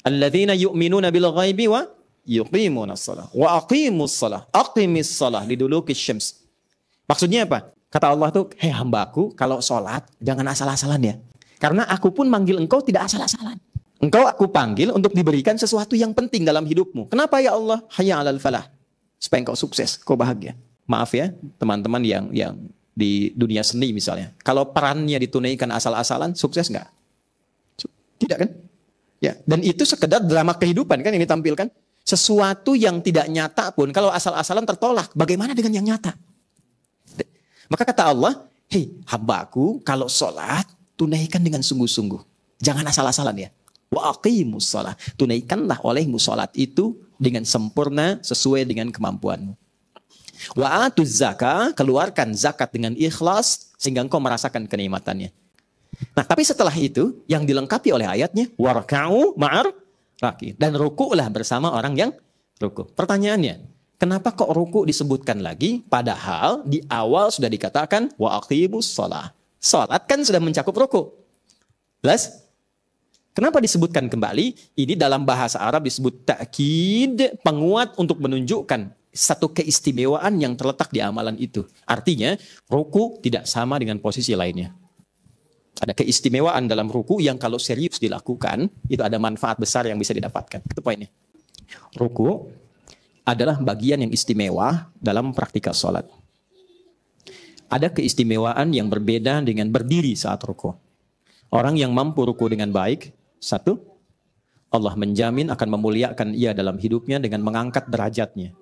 Alladzina yu'minuna bil ghaibi wa yuqimunas shalah wa aqimus shalah. Aqimis shalah liduluki syams. Maksudnya apa? Kata Allah tuh, hei hambaku, kalau sholat jangan asal-asalan ya. Karena aku pun manggil engkau tidak asal-asalan. Engkau aku panggil untuk diberikan sesuatu yang penting dalam hidupmu. Kenapa ya Allah? Hayya 'alal falah. Supaya engkau sukses, kau bahagia. Maaf ya, teman-teman yang di dunia seni misalnya. Kalau perannya ditunaikan asal-asalan, sukses nggak? Tidak kan? Ya, dan itu sekedar drama kehidupan kan yang ditampilkan. Sesuatu yang tidak nyata pun kalau asal-asalan tertolak, bagaimana dengan yang nyata? Maka kata Allah, hei hambaku, kalau sholat tunaikan dengan sungguh-sungguh. Jangan asal-asalan ya. Wa aqimus shalah. Tunaikanlah olehmu sholat itu dengan sempurna sesuai dengan kemampuanmu. Wa atuz zakah, keluarkan zakat dengan ikhlas sehingga engkau merasakan kenikmatannya. Nah, tapi setelah itu yang dilengkapi oleh ayatnya warka'u ma'ar raki, dan ruku'lah bersama orang yang ruku'. Pertanyaannya, kenapa kok ruku' disebutkan lagi padahal di awal sudah dikatakan wa aqimus shalah. Salat kan sudah mencakup ruku'. Jelas? Kenapa disebutkan kembali? Ini dalam bahasa Arab disebut ta'kid, penguat untuk menunjukkan satu keistimewaan yang terletak di amalan itu. Artinya, ruku' tidak sama dengan posisi lainnya. Ada keistimewaan dalam ruku yang kalau serius dilakukan, itu ada manfaat besar yang bisa didapatkan. Itu poinnya. Ruku adalah bagian yang istimewa dalam praktikal sholat. Ada keistimewaan yang berbeda dengan berdiri saat ruku. Orang yang mampu ruku dengan baik, satu, Allah menjamin akan memuliakan ia dalam hidupnya dengan mengangkat derajatnya.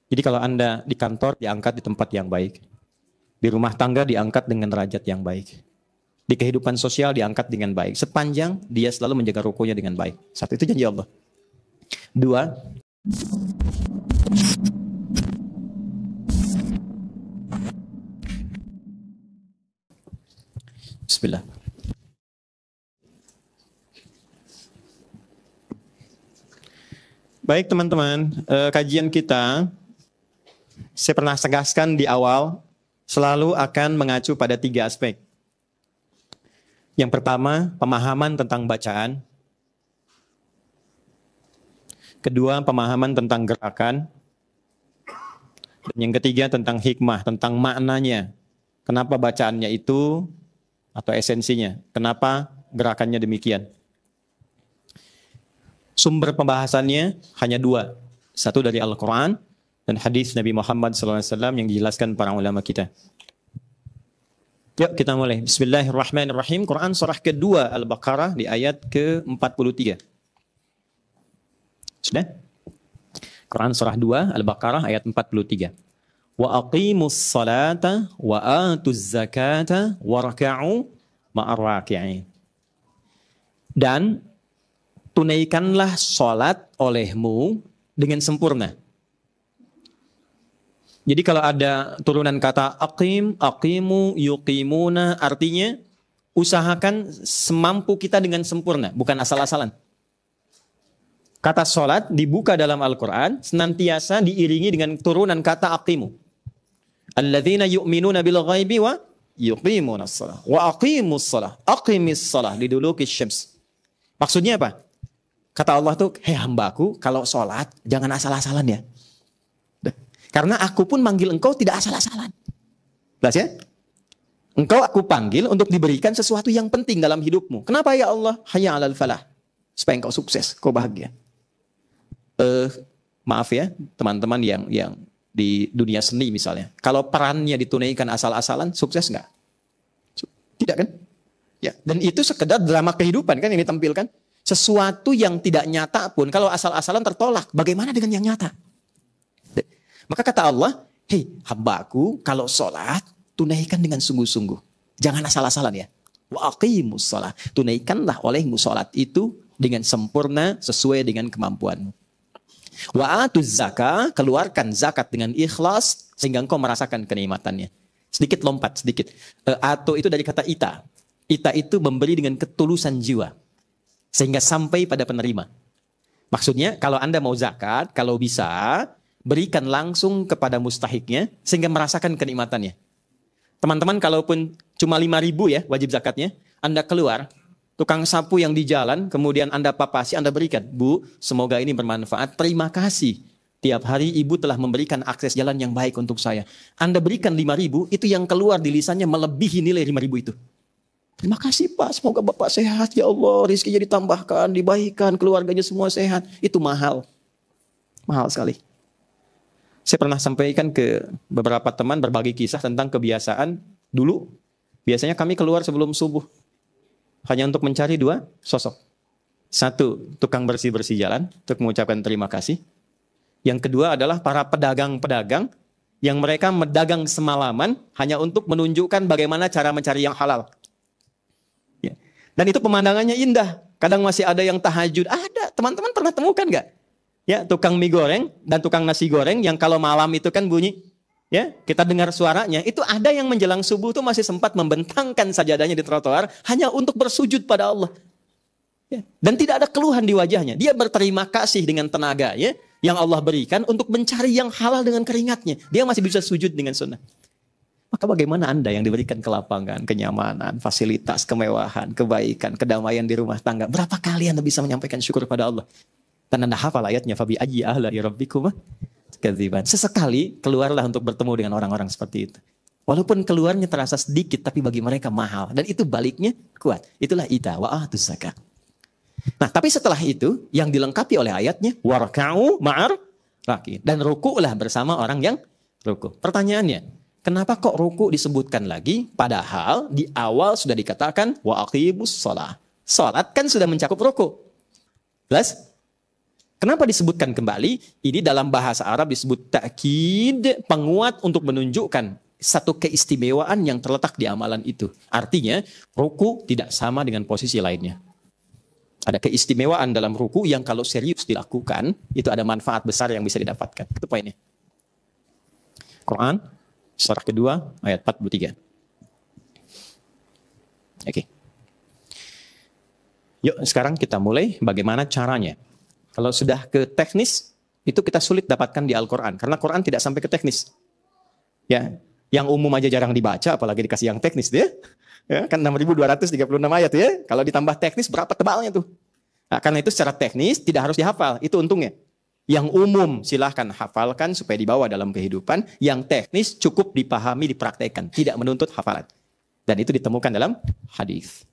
Jadi kalau Anda di kantor diangkat di tempat yang baik. Di rumah tangga diangkat dengan derajat yang baik. Di kehidupan sosial diangkat dengan baik. Sepanjang dia selalu menjaga rukunya dengan baik. Satu, itu janji Allah. Dua, bismillah. Baik teman-teman, kajian kita saya pernah tegaskan di awal selalu akan mengacu pada 3 aspek. Yang pertama, pemahaman tentang bacaan. Kedua, pemahaman tentang gerakan. Dan yang ketiga, tentang hikmah, tentang maknanya. Kenapa bacaannya itu, atau esensinya. Kenapa gerakannya demikian. Sumber pembahasannya hanya 2. Satu dari Al-Quran dan hadis Nabi Muhammad SAW yang dijelaskan para ulama kita. Yuk kita mulai. Bismillahirrahmanirrahim. Quran surah kedua Al-Baqarah di ayat ke-43. Sudah? Quran surah 2 Al-Baqarah ayat 43. Wa aqimus salata wa atuz zakata warka'u ma'ar raki'in. Dan tunaikanlah salat olehmu dengan sempurna. Jadi kalau ada turunan kata aqim, aqimu, yuqimuna, artinya usahakan semampu kita dengan sempurna, bukan asal-asalan. Kata sholat dibuka dalam Al-Quran, senantiasa diiringi dengan turunan kata aqimu. Alladzina yu'minuna bil ghaibi wa yuqimunas shalah wa aqimus shalah. Aqimis shalah liduluki syams. Maksudnya apa? Kata Allah tuh, hei hambaku, kalau sholat jangan asal-asalan ya. Karena aku pun manggil engkau tidak asal-asalan. Jelas ya? Engkau aku panggil untuk diberikan sesuatu yang penting dalam hidupmu. Kenapa ya Allah? Hayya 'alal falah. Supaya engkau sukses, kau bahagia. Maaf ya, teman-teman yang di dunia seni misalnya. Kalau perannya ditunaikan asal-asalan, sukses nggak? Tidak kan? Ya, dan itu sekedar drama kehidupan kan yang ditampilkan. Sesuatu yang tidak nyata pun kalau asal-asalan tertolak. Bagaimana dengan yang nyata? Maka kata Allah, hei hambaku, kalau sholat tunaikan dengan sungguh-sungguh. Jangan asal-asalan ya. Wa aqimus shalah. Tunaikanlah olehmu sholat itu dengan sempurna sesuai dengan kemampuanmu. Wa atuz zakah, keluarkan zakat dengan ikhlas sehingga engkau merasakan kenikmatannya. Sedikit lompat, sedikit. Atau itu dari kata ita. Ita itu memberi dengan ketulusan jiwa. Sehingga sampai pada penerima. Maksudnya kalau Anda mau zakat, kalau bisa, berikan langsung kepada mustahiknya sehingga merasakan kenikmatannya. Teman-teman kalaupun cuma 5.000 ya wajib zakatnya, Anda keluar tukang sapu yang di jalan, kemudian Anda papasi, Anda berikan. Bu, semoga ini bermanfaat. Terima kasih. Tiap hari ibu telah memberikan akses jalan yang baik untuk saya. Anda berikan 5.000, itu yang keluar di lisannya melebihi nilai 5.000 itu. Terima kasih Pak, semoga Bapak sehat ya Allah. Rizkinya ditambahkan, dibaikan, keluarganya semua sehat. Itu mahal. Mahal sekali. Saya pernah sampaikan ke beberapa teman berbagi kisah tentang kebiasaan dulu. Biasanya kami keluar sebelum subuh. Hanya untuk mencari 2 sosok. 1, tukang bersih-bersih jalan untuk mengucapkan terima kasih. Yang kedua adalah para pedagang-pedagang yang mereka mendagang semalaman hanya untuk menunjukkan bagaimana cara mencari yang halal. Ya. Dan itu pemandangannya indah. Kadang masih ada yang tahajud. Ada, teman-teman pernah temukan nggak? Ya, tukang mie goreng dan tukang nasi goreng yang kalau malam itu kan bunyi. Ya, kita dengar suaranya, itu ada yang menjelang subuh tuh masih sempat membentangkan sajadahnya di trotoar hanya untuk bersujud pada Allah. Ya, dan tidak ada keluhan di wajahnya. Dia berterima kasih dengan tenaga ya, yang Allah berikan untuk mencari yang halal dengan keringatnya. Dia masih bisa sujud dengan sunnah. Maka bagaimana Anda yang diberikan kelapangan, kenyamanan, fasilitas, kemewahan, kebaikan, kedamaian di rumah tangga. Berapa kali Anda bisa menyampaikan syukur pada Allah? Dan Anda hafal ayatnya, Fabi ayyi ahla rabbikum kadziban. Sesekali keluarlah untuk bertemu dengan orang-orang seperti itu. Walaupun keluarnya terasa sedikit, tapi bagi mereka mahal. Dan itu baliknya kuat. Itulah ita wa atuz zakat. Nah, tapi setelah itu, yang dilengkapi oleh ayatnya, warka'u ma'ar raki'in. Dan ruku'lah bersama orang yang ruku'. Pertanyaannya, kenapa kok ruku' disebutkan lagi? Padahal di awal sudah dikatakan, wa aqimus shalah. Salat kan sudah mencakup ruku'. Jelas? Kenapa disebutkan kembali? Ini dalam bahasa Arab disebut ta'kid, penguat untuk menunjukkan satu keistimewaan yang terletak di amalan itu. Artinya, ruku tidak sama dengan posisi lainnya. Ada keistimewaan dalam ruku yang kalau serius dilakukan, itu ada manfaat besar yang bisa didapatkan. Itu poinnya. Quran, surah kedua, ayat 43. Oke. Yuk, sekarang kita mulai bagaimana caranya. Kalau sudah ke teknis, itu kita sulit dapatkan di Al-Quran. Karena Quran tidak sampai ke teknis. Ya, yang umum aja jarang dibaca, apalagi dikasih yang teknis dia. Ya, kan 6.236 ayat ya. Kalau ditambah teknis, berapa tebalnya tuh? Nah, karena itu secara teknis tidak harus dihafal. Itu untungnya. Yang umum silahkan hafalkan supaya dibawa dalam kehidupan. Yang teknis cukup dipahami, dipraktekkan. Tidak menuntut hafalan. Dan itu ditemukan dalam hadis.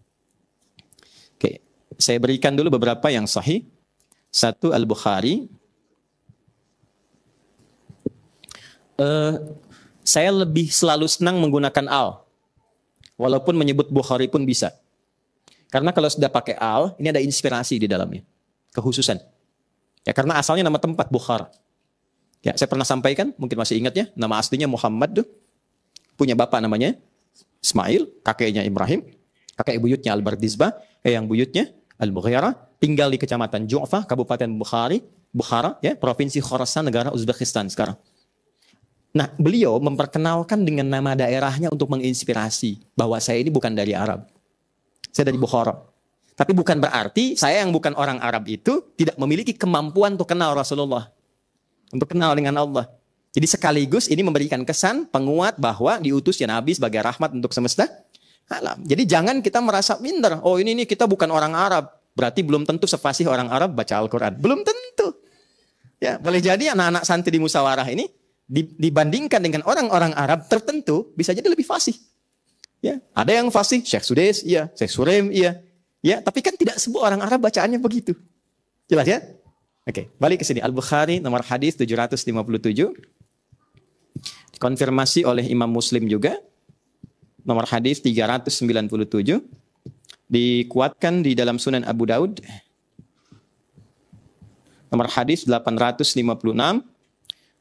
Oke, saya berikan dulu beberapa yang sahih. 1 Al-Bukhari. Saya lebih selalu senang menggunakan al. Walaupun menyebut Bukhari pun bisa. Karena kalau sudah pakai al, ini ada inspirasi di dalamnya. Kehususan. Ya, karena asalnya nama tempat Bukhara. Ya, saya pernah sampaikan, mungkin masih ingat ya, nama aslinya Muhammad tuh. Punya bapak namanya Ismail, kakeknya Ibrahim, kakek buyutnya Al-Bardizbah, yang buyutnya Al-Mughirah. Tinggal di kecamatan Ju'fah, Kabupaten Bukhara, ya, Provinsi Khorasan, negara Uzbekistan sekarang. Nah, beliau memperkenalkan dengan nama daerahnya untuk menginspirasi bahwa saya ini bukan dari Arab. Saya dari Bukhara. Tapi bukan berarti saya yang bukan orang Arab itu tidak memiliki kemampuan untuk kenal Rasulullah. Untuk kenal dengan Allah. Jadi sekaligus ini memberikan kesan penguat bahwa diutusnya Nabi sebagai rahmat untuk semesta alam. Jadi jangan kita merasa minder. Oh ini kita bukan orang Arab. Berarti belum tentu sefasih orang Arab baca Al-Quran. Belum tentu. Ya, boleh jadi anak-anak santri di musyawarah ini dibandingkan dengan orang-orang Arab tertentu bisa jadi lebih fasih. Ya, ada yang fasih, Syekh Sudais, iya, Syekh Surem, iya. Ya, tapi kan tidak semua orang Arab bacaannya begitu. Jelas ya? Oke, balik ke sini. Al-Bukhari nomor hadis 757. Dikonfirmasi oleh Imam Muslim juga. Nomor hadis 397. Dikuatkan di dalam Sunan Abu Daud. Nomor hadis 856.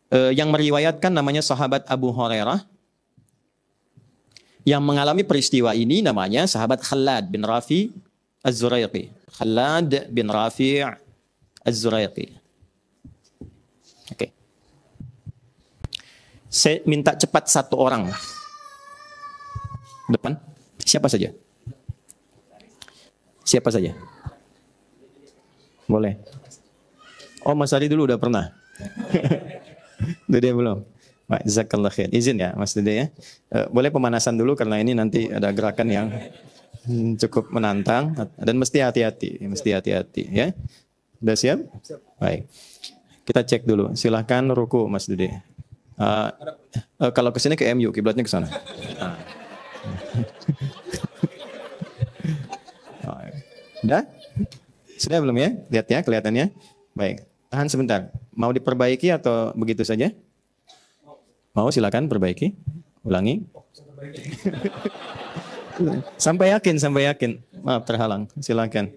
Yang meriwayatkan namanya sahabat Abu Hurairah. Yang mengalami peristiwa ini namanya sahabat Khalad bin Rafi Az-Zuraiqi. Khalad bin Rafi Az-Zuraiqi. Oke. Saya minta cepat satu orang. Depan. Siapa saja? Siapa saja? Boleh. Oh, Mas Ari dulu udah pernah. Dede belum. Baik, jazakallah khair. Izin ya Mas Dede ya. Boleh pemanasan dulu karena ini nanti ada gerakan yang Cukup menantang dan mesti hati-hati, ya. Sudah siap? Baik. Kita cek dulu. Silahkan ruku Mas Dude. Kalau ke sini ke MU, kiblatnya ke sana. Sudah? Sudah belum ya? Lihat ya kelihatannya. Baik. Tahan sebentar. Mau diperbaiki atau begitu saja? Mau, silakan perbaiki. Ulangi. Sampai yakin. Maaf terhalang. Silakan.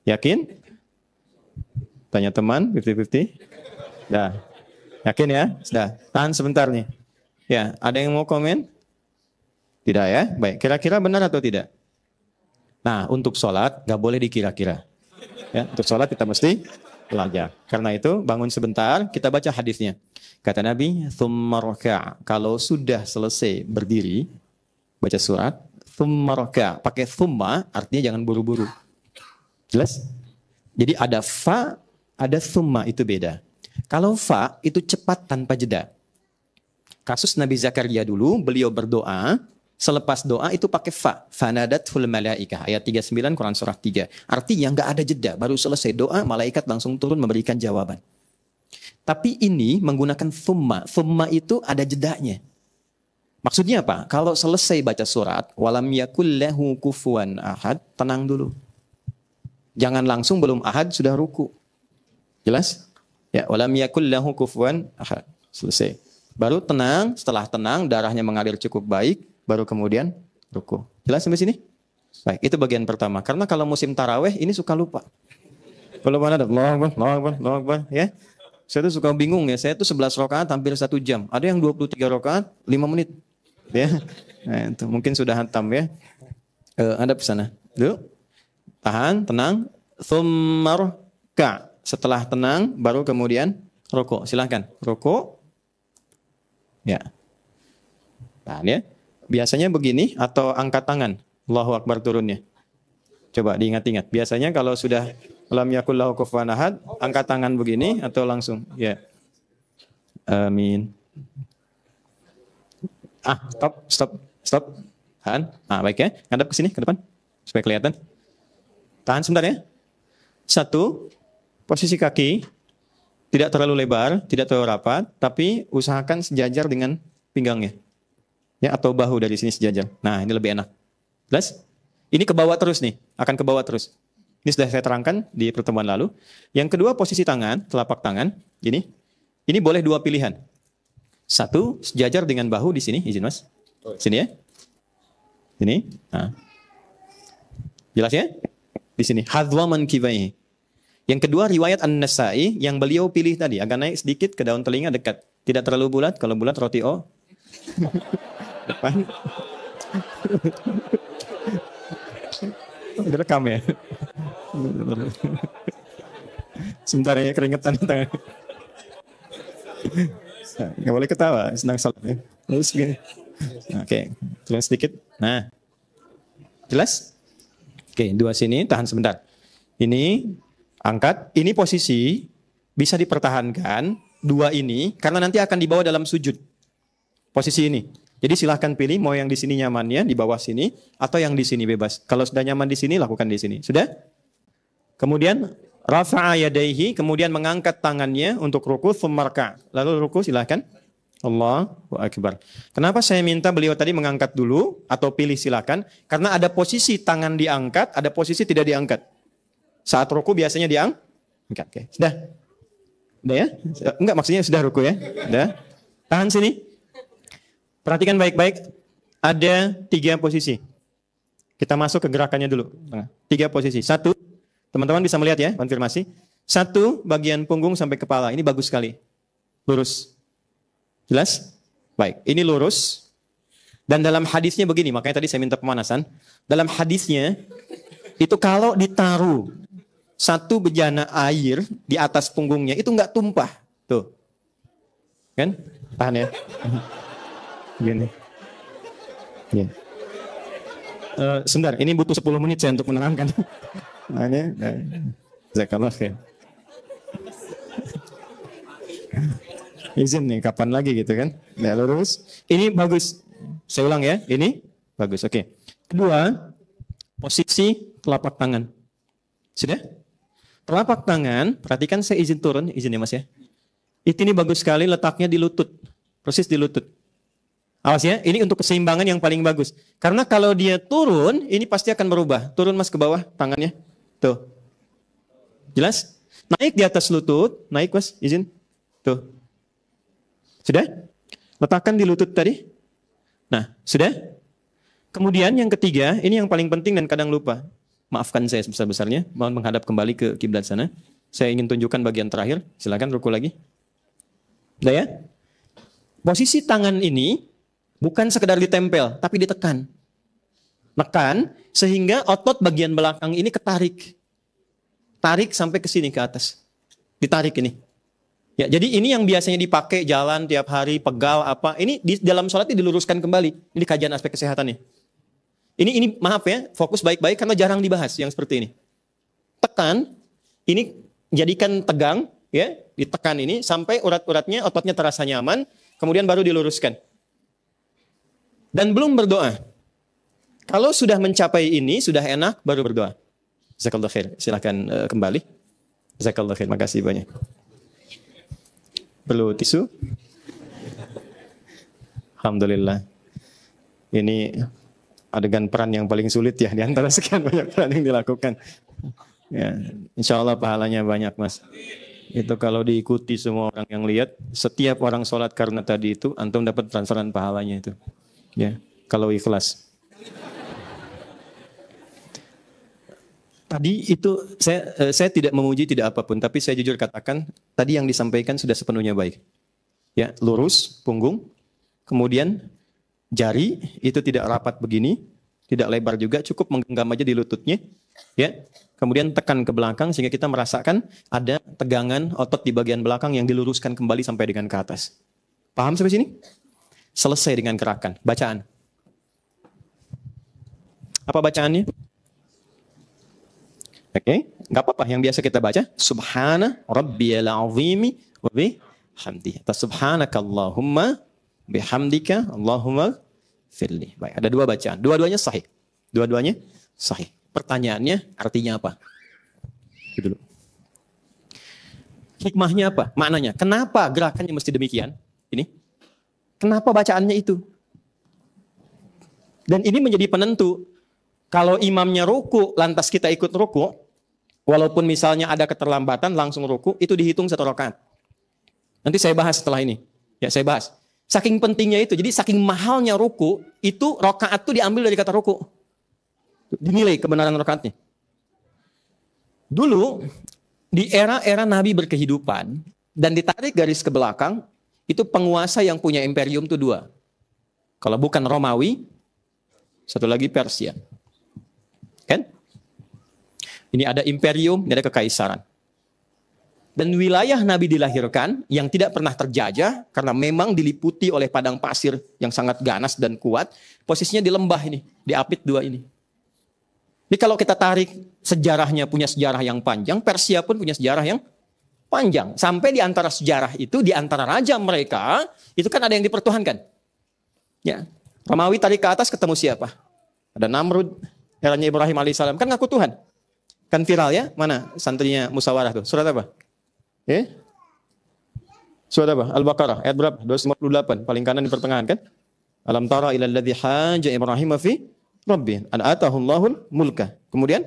Yakin? Tanya teman, 50-50. Dah. Yakin ya? Sudah. Tahan sebentar nih. Ya, ada yang mau komen? Tidak ya? Baik. Kira-kira benar atau tidak? Nah, untuk sholat nggak boleh dikira-kira. Ya, untuk sholat kita mesti belajar. Karena itu bangun sebentar, kita baca hadisnya. Kata Nabi, "Tsumma raka'." Kalau sudah selesai berdiri, baca surat, "Tsumma raka'." Pakai tsumma, artinya jangan buru-buru. Jelas? Jadi ada fa, ada tsumma, itu beda. Kalau fa, itu cepat tanpa jeda. Kasus Nabi Zakaria dulu, beliau berdoa, selepas doa itu pakai fa. Fanadathul malaikah. Ayat 39 Quran surah 3. Artinya nggak ada jeda. Baru selesai doa, malaikat langsung turun memberikan jawaban. Tapi ini menggunakan thumma. Thumma itu ada jedanya. Maksudnya apa? Kalau selesai baca surat, walam yakul lahu kufuwan ahad, tenang dulu. Jangan langsung belum ahad sudah ruku. Jelas? Ya, walam yakul lahu kufuwan ahad. Selesai. Baru tenang, setelah tenang darahnya mengalir cukup baik, baru kemudian ruku. Jelas sampai sini? Baik, itu bagian pertama. Karena kalau musim taraweh ini suka lupa. Kalau mana ada Allahu Akbar, ya. Saya tuh suka bingung ya. Saya tuh 11 rakaat hampir 1 jam. Ada yang 23 rakaat 5 menit. Ya. Nah, itu mungkin sudah hantam ya. Ada pesana. Dulu. Tahan, tenang. Tsumma raka'. Setelah tenang baru kemudian ruku. Silakan. Ruku. Ya. Tahan ya. Biasanya begini atau angkat tangan? Allahu Akbar turunnya. Coba diingat-ingat. Biasanya kalau sudah lam yakul lahu kufuwan ahad, angkat tangan begini atau langsung? Ya. Amin. Stop. Tahan. Baik ya. Ngadap ke sini, ke depan. Supaya kelihatan. Tahan sebentar ya. 1, posisi kaki tidak terlalu lebar, tidak terlalu rapat, tapi usahakan sejajar dengan pinggangnya. Ya, atau bahu dari sini sejajar. Nah, ini lebih enak. Jelas? Ini ke bawah terus nih, akan ke bawah terus. Ini sudah saya terangkan di pertemuan lalu. Yang kedua, posisi tangan, telapak tangan, ini. Ini boleh 2 pilihan. 1, sejajar dengan bahu di sini, izin Mas. Sini ya. Ini. Nah. Jelas ya? Di sini, hadwa mankibaihi. Yang kedua, riwayat An-Nasa'i yang beliau pilih tadi, agak naik sedikit ke daun telinga dekat. Tidak terlalu bulat, kalau bulat roti O. Depan. Direkam ya. Sebentar ya, keringetan tangan. Nggak boleh ketawa, senang salat ya. Terus gini. Oke, turun sedikit. Nah, jelas? Oke, 2 sini, tahan sebentar. Ini angkat, ini posisi bisa dipertahankan 2 ini karena nanti akan dibawa dalam sujud. Posisi ini. Jadi silahkan pilih mau yang di sini nyamannya di bawah sini atau yang di sini bebas. Kalau sudah nyaman di sini lakukan di sini. Sudah? Kemudian rafa'a yadaihi, kemudian mengangkat tangannya untuk ruku, tsumma raka'. Lalu ruku silahkan. Allahu Akbar. Kenapa saya minta beliau tadi mengangkat dulu atau pilih silahkan? Karena ada posisi tangan diangkat, ada posisi tidak diangkat. Saat ruku biasanya diangkat. Oke. Sudah? Sudah ya? Enggak, maksudnya sudah ruku ya? Sudah? Tahan sini. Perhatikan baik-baik. Ada 3 posisi. Kita masuk ke gerakannya dulu. 3 posisi. 1, teman-teman bisa melihat ya, konfirmasi. 1, bagian punggung sampai kepala. Ini bagus sekali. Lurus. Jelas? Baik, ini lurus. Dan dalam hadisnya begini, makanya tadi saya minta pemanasan. Dalam hadisnya, itu kalau ditaruh 1 bejana air di atas punggungnya, itu nggak tumpah. Tuh. Kan? Tahan ya. Gini. Ya. Sebentar, ini butuh 10 menit saya untuk menerangkan. Nah, ini. Jazakallah khair. Izin nih, kapan lagi gitu kan? Nah, lurus. Ini bagus. Saya ulang ya, ini bagus. Oke. Kedua, Posisi telapak tangan. Sudah? Telapak tangan, perhatikan saya izin turun, izin ya Mas ya. Ini bagus sekali letaknya di lutut. Persis di lutut. Awas ya, ini untuk keseimbangan yang paling bagus. Karena kalau dia turun, ini pasti akan berubah. Turun Mas ke bawah tangannya. Tuh. Jelas? Naik di atas lutut, naik Mas, izin. Tuh. Sudah? Letakkan di lutut tadi. Nah, sudah? Kemudian yang ketiga, ini yang paling penting dan kadang lupa. Maafkan saya sebesar-besarnya, mohon menghadap kembali ke kiblat sana. Saya ingin tunjukkan bagian terakhir. Silakan ruku lagi. Udah ya? Posisi tangan ini bukan sekedar ditempel, tapi ditekan. Nekan sehingga otot bagian belakang ini ketarik. Tarik sampai ke sini ke atas. Ditarik ini. Ya, jadi ini yang biasanya dipakai jalan tiap hari, pegal apa. Ini di dalam sholat ini diluruskan kembali. Ini kajian aspek kesehatannya. Ini maaf ya, fokus baik-baik karena jarang dibahas yang seperti ini. Tekan, ini jadikan tegang, ya, ditekan ini sampai urat-uratnya, ototnya terasa nyaman, kemudian baru diluruskan. Dan belum berdoa. Kalau sudah mencapai ini, sudah enak, baru berdoa. Jazakallahu khair. Silakan kembali. Jazakallahu khair. Makasih banyak. Perlu tisu? Alhamdulillah. Ini adegan peran yang paling sulit ya di antara sekian banyak peran yang dilakukan. Ya, insya Allah pahalanya banyak Mas. Itu kalau diikuti semua orang yang lihat, setiap orang sholat karena tadi itu, antum dapat transferan pahalanya itu. Ya, kalau ikhlas. Tadi itu saya tidak memuji tidak apapun, tapi saya jujur katakan tadi yang disampaikan sudah sepenuhnya baik. Ya, lurus punggung, kemudian jari itu tidak rapat begini, tidak lebar juga, cukup menggenggam aja di lututnya, ya. Kemudian tekan ke belakang sehingga kita merasakan ada tegangan otot di bagian belakang yang diluruskan kembali sampai dengan ke atas. Paham sampai sini? Selesai dengan gerakan, bacaan. Apa bacaannya? Oke, nggak apa-apa. Yang biasa kita baca, Subhana Rabbiyal Azimi wa bihamdihi. Atau Subhanakallahumma bihamdika Allahumma firli. Baik, ada dua bacaan. Dua-duanya sahih. Dua-duanya sahih. Pertanyaannya artinya apa? Itu dulu. Hikmahnya apa? Maknanya. Kenapa gerakannya mesti demikian? Ini. Kenapa bacaannya itu? Dan ini menjadi penentu. Kalau imamnya ruku, lantas kita ikut ruku, walaupun misalnya ada keterlambatan, langsung ruku, itu dihitung satu rakaat. Nanti saya bahas setelah ini. Ya, saya bahas. Saking pentingnya itu, jadi saking mahalnya ruku, itu rakaat itu diambil dari kata ruku. Dinilai kebenaran rakaatnya. Dulu, di era-era Nabi berkehidupan, dan ditarik garis ke belakang, itu penguasa yang punya imperium itu dua. Kalau bukan Romawi, satu lagi Persia. Kan? Ini ada imperium, ini ada kekaisaran. Dan wilayah Nabi dilahirkan yang tidak pernah terjajah karena memang diliputi oleh padang pasir yang sangat ganas dan kuat. Posisinya di lembah ini, di Apit dua ini. Jadi kalau kita tarik sejarahnya punya sejarah yang panjang, Persia pun punya sejarah yang panjang. Sampai di antara sejarah itu, di antara raja mereka, itu kan ada yang dipertuhankan. Ya, Romawi tarik ke atas ketemu siapa? Ada Namrud, eranya Ibrahim alaihissalam, kan ngaku Tuhan. Kan viral ya, mana santrinya Musawarah tuh, surat apa? Surat apa? Al-Baqarah, ayat berapa? 258, paling kanan di pertengahan kan? Alam tara ila alladhi haja Ibrahim fi Rabbih, an atahullahul mulka. Kemudian,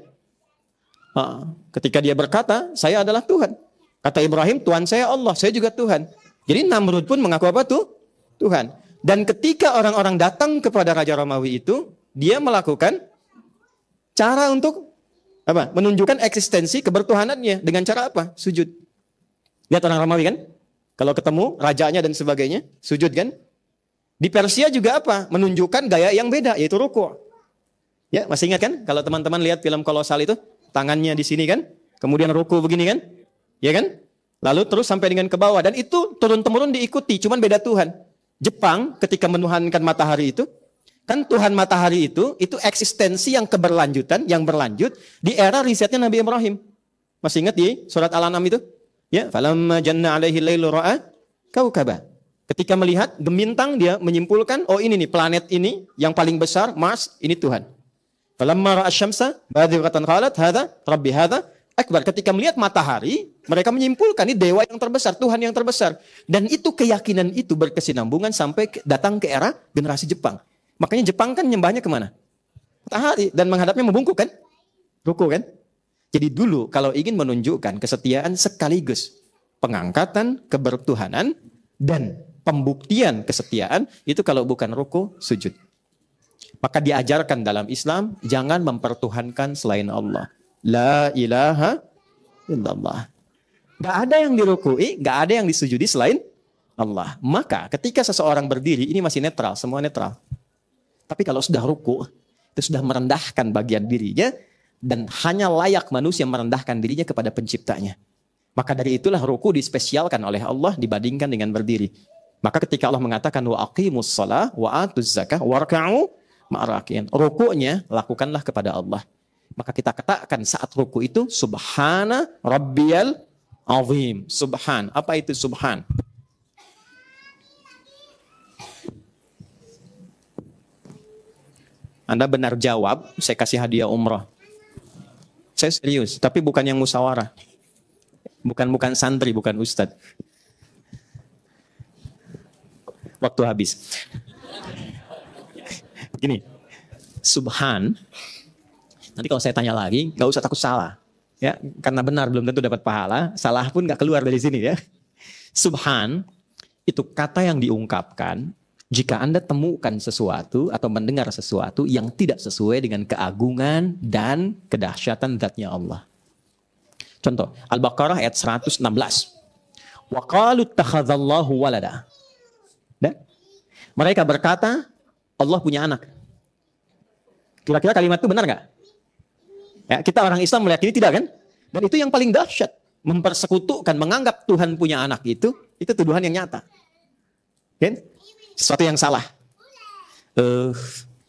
ketika dia berkata, saya adalah Tuhan. Kata Ibrahim, Tuhan saya Allah, saya juga Tuhan. Jadi Namrud pun mengaku apa tuh? Tuhan. Dan ketika orang-orang datang kepada Raja Romawi itu, dia melakukan cara untuk apa? Menunjukkan eksistensi kebertuhanannya dengan cara apa? Sujud. Lihat orang Romawi kan? Kalau ketemu rajanya dan sebagainya, sujud kan? Di Persia juga apa? Menunjukkan gaya yang beda, yaitu ruku'. Ya, masih ingat kan? Kalau teman-teman lihat film Kolosal itu, tangannya di sini kan? Kemudian ruku' begini kan? Ya kan? Lalu terus sampai dengan ke bawah. Dan itu turun-temurun diikuti, cuman beda Tuhan. Jepang ketika menuhankan matahari itu, kan Tuhan matahari itu eksistensi yang keberlanjutan, yang berlanjut di era risetnya Nabi Ibrahim. Masih ingat di surat Al-An'am itu? Ya, falamma janna alaihi lailu ra'a kaukaba. Ketika melihat gemintang dia menyimpulkan, oh ini nih planet ini yang paling besar, Mars, ini Tuhan. Falamma ra'a asy-syamsa badzighatan qalat hadza rabbi hadza akbar. Ketika melihat matahari, mereka menyimpulkan ini dewa yang terbesar, Tuhan yang terbesar. Dan itu keyakinan itu berkesinambungan sampai datang ke era generasi Jepang. Makanya Jepang kan nyembahnya kemana? Matahari. Dan menghadapnya membungkuk kan? Ruku kan? Jadi dulu kalau ingin menunjukkan kesetiaan sekaligus pengangkatan kebertuhanan dan pembuktian kesetiaan, itu kalau bukan ruku, sujud. Maka diajarkan dalam Islam, jangan mempertuhankan selain Allah. La ilaha illallah. Gak ada yang dirukui, gak ada yang disujudi selain Allah. Maka ketika seseorang berdiri, ini masih netral, semua netral. Tapi kalau sudah ruku, itu sudah merendahkan bagian dirinya, dan hanya layak manusia merendahkan dirinya kepada penciptanya. Maka dari itulah ruku dispesialkan oleh Allah dibandingkan dengan berdiri. Maka ketika Allah mengatakan wa aqimus shalah wa atuz zakah warka'u ma'arakin. Rukunya lakukanlah kepada Allah. Maka kita katakan saat ruku itu subhana rabbiyal azim. Subhan. Apa itu subhan? Anda benar jawab, saya kasih hadiah umrah. Saya serius, tapi bukan yang musyawarah. Bukan santri, bukan ustadz. Waktu habis. Gini, subhan. Nanti kalau saya tanya lagi, nggak usah takut salah, ya, karena benar belum tentu dapat pahala. Salah pun nggak keluar dari sini, ya. Subhan itu kata yang diungkapkan jika Anda temukan sesuatu atau mendengar sesuatu yang tidak sesuai dengan keagungan dan kedahsyatan zatnya Allah. Contoh, Al-Baqarah ayat 116. Wa qalu ittakhadallahu walada. Mereka berkata, Allah punya anak. Kira-kira kalimat itu benar nggak? Ya, kita orang Islam meyakini tidak kan? Dan itu yang paling dahsyat. Mempersekutukan, menganggap Tuhan punya anak itu tuduhan yang nyata. Kan? Sesuatu yang salah.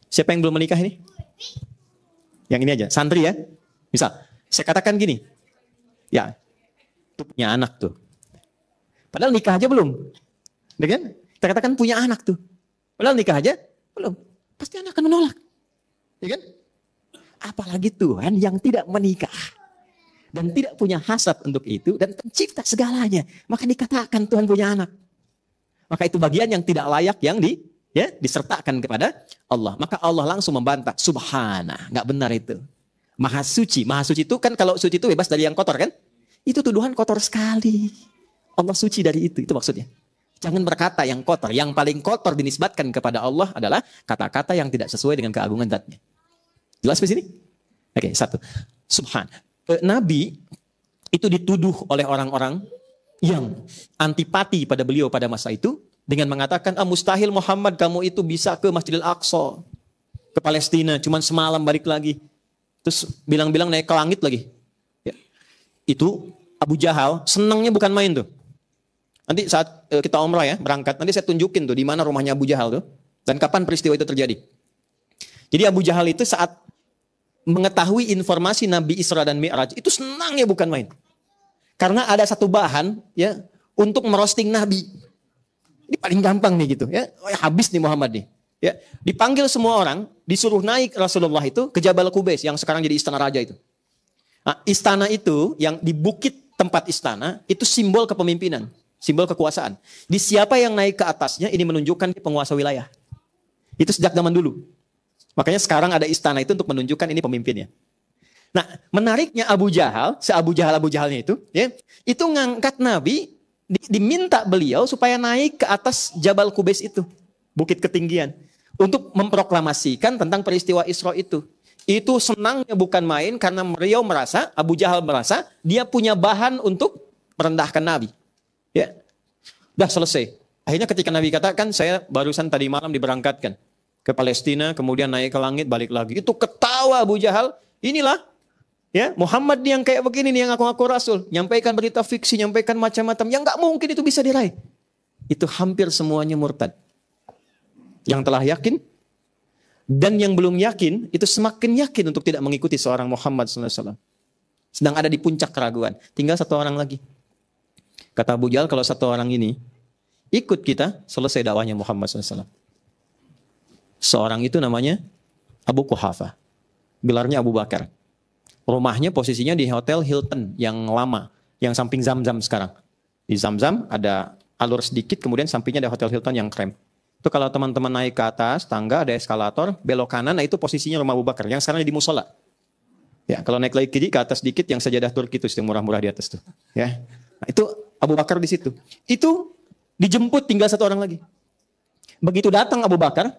Siapa yang belum menikah ini? Yang ini aja, santri ya. Misal, saya katakan gini. Ya, itu punya anak tuh. Padahal nikah aja belum. Kan? Kita katakan punya anak tuh. Padahal nikah aja belum. Pasti anak akan menolak. Ya kan? Apalagi Tuhan yang tidak menikah. Dan tidak punya hasad untuk itu. Dan pencipta segalanya. Maka dikatakan Tuhan punya anak. Maka itu bagian yang tidak layak yang disertakan kepada Allah. Maka Allah langsung membantah. Subhana. Nggak benar itu. Maha suci. Maha suci itu kan kalau suci itu bebas dari yang kotor kan? Itu tuduhan kotor sekali. Allah suci dari itu. Itu maksudnya. Jangan berkata yang kotor. Yang paling kotor dinisbatkan kepada Allah adalah kata-kata yang tidak sesuai dengan keagungan zatnya. Jelas di sini? Oke, satu. Subhan. Nabi itu dituduh oleh orang-orang yang antipati pada beliau pada masa itu dengan mengatakan, mustahil Muhammad kamu itu bisa ke Masjidil Aqsa, ke Palestina, cuman semalam balik lagi. Terus bilang-bilang naik ke langit lagi. Ya. Itu Abu Jahal senangnya bukan main tuh. Nanti saat kita umrah ya, berangkat, nanti saya tunjukin tuh di mana rumahnya Abu Jahal tuh dan kapan peristiwa itu terjadi. Jadi Abu Jahal itu saat mengetahui informasi Nabi Isra dan Mi'raj itu senangnya bukan main. Karena ada satu bahan ya untuk merosting Nabi. Ini paling gampang nih gitu ya. Habis nih Muhammad nih. Ya, dipanggil semua orang, disuruh naik Rasulullah itu ke Jabal Qubais yang sekarang jadi istana raja itu. Nah, istana itu yang di bukit tempat istana itu simbol kepemimpinan, simbol kekuasaan. Di siapa yang naik ke atasnya ini menunjukkan penguasa wilayah. Itu sejak zaman dulu. Makanya sekarang ada istana itu untuk menunjukkan ini pemimpinnya. Nah, menariknya Abu Jahal, se-Abu Jahalnya itu, ya, itu ngangkat Nabi, diminta beliau supaya naik ke atas Jabal Qubais itu, bukit ketinggian, untuk memproklamasikan tentang peristiwa Isra itu. Itu senangnya bukan main karena beliau merasa, Abu Jahal merasa, dia punya bahan untuk merendahkan Nabi. Ya, udah selesai. Akhirnya ketika Nabi katakan, saya barusan tadi malam diberangkatkan ke Palestina, kemudian naik ke langit, balik lagi. Itu ketawa Abu Jahal, inilah ya Muhammad yang kayak begini nih yang ngaku-ngaku Rasul. Nyampaikan berita fiksi, nyampaikan macam-macam. Yang gak mungkin itu bisa diraih. Itu hampir semuanya murtad. Yang telah yakin, dan yang belum yakin, itu semakin yakin untuk tidak mengikuti seorang Muhammad SAW. Sedang ada di puncak keraguan. Tinggal satu orang lagi. Kata Abu Jahal, kalau satu orang ini ikut kita, selesai dakwahnya Muhammad SAW. Seorang itu namanya Abu Quhafah. gelarnya Abu Bakar. Rumahnya posisinya di Hotel Hilton yang lama, yang samping Zamzam sekarang. Di Zamzam ada alur sedikit, kemudian sampingnya ada Hotel Hilton yang keren. Itu kalau teman-teman naik ke atas, tangga ada eskalator, belok kanan, nah itu posisinya rumah Abu Bakar. Yang sekarang di musola. Ya, kalau naik lagi kiri ke atas sedikit, yang sajadah Turki itu yang murah-murah di atas tuh. Ya, nah, itu Abu Bakar di situ. Itu dijemput tinggal satu orang lagi. Begitu datang Abu Bakar,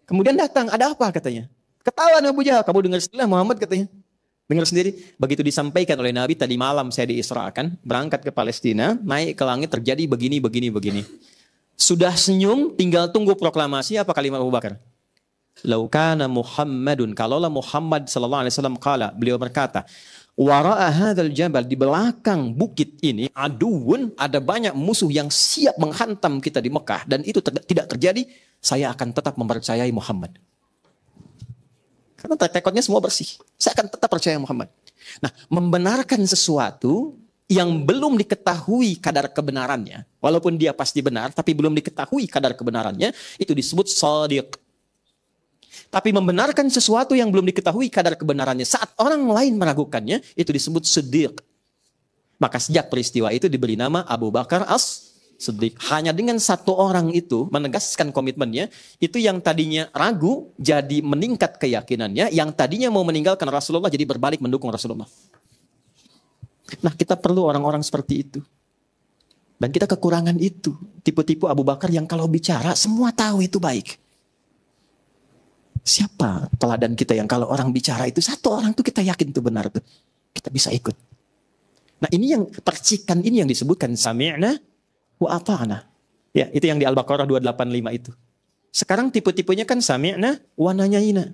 kemudian datang, ada apa katanya? Ketahuan Abu Jahal, kamu dengar sendiri Muhammad katanya. Dengar sendiri, begitu disampaikan oleh Nabi tadi malam saya diisrakan, berangkat ke Palestina, naik ke langit terjadi begini, begini, begini. Sudah senyum, tinggal tunggu proklamasi apa kalimat Abu Bakar? Laukana Muhammadun, kalaulah Muhammad sallallahu alaihi wasallam qala, beliau berkata, wara'a hadzal jabal, di belakang bukit ini aduun, ada banyak musuh yang siap menghantam kita di Mekah dan itu tidak terjadi, saya akan tetap mempercayai Muhammad. Karena track-recordnya semua bersih. Saya akan tetap percaya Muhammad. Nah, membenarkan sesuatu yang belum diketahui kadar kebenarannya, walaupun dia pasti benar, tapi belum diketahui kadar kebenarannya, itu disebut shadiq. Tapi membenarkan sesuatu yang belum diketahui kadar kebenarannya saat orang lain meragukannya, itu disebut siddiq. Maka sejak peristiwa itu diberi nama Abu Bakar as-Siddiq. Hanya dengan satu orang itu menegaskan komitmennya, itu yang tadinya ragu jadi meningkat keyakinannya, yang tadinya mau meninggalkan Rasulullah jadi berbalik mendukung Rasulullah. Nah, kita perlu orang-orang seperti itu. Dan kita kekurangan itu. Tipe-tipe Abu Bakar yang kalau bicara semua tahu itu baik. Siapa teladan kita yang kalau orang bicara itu satu orang tuh kita yakin itu benar tuh. Kita bisa ikut. Nah, ini yang percikan ini yang disebutkan sami'na wa ata'na. Ya, itu yang di Al-Baqarah 285 itu. Sekarang tipe-tipenya kan sami'na wa nanyaina.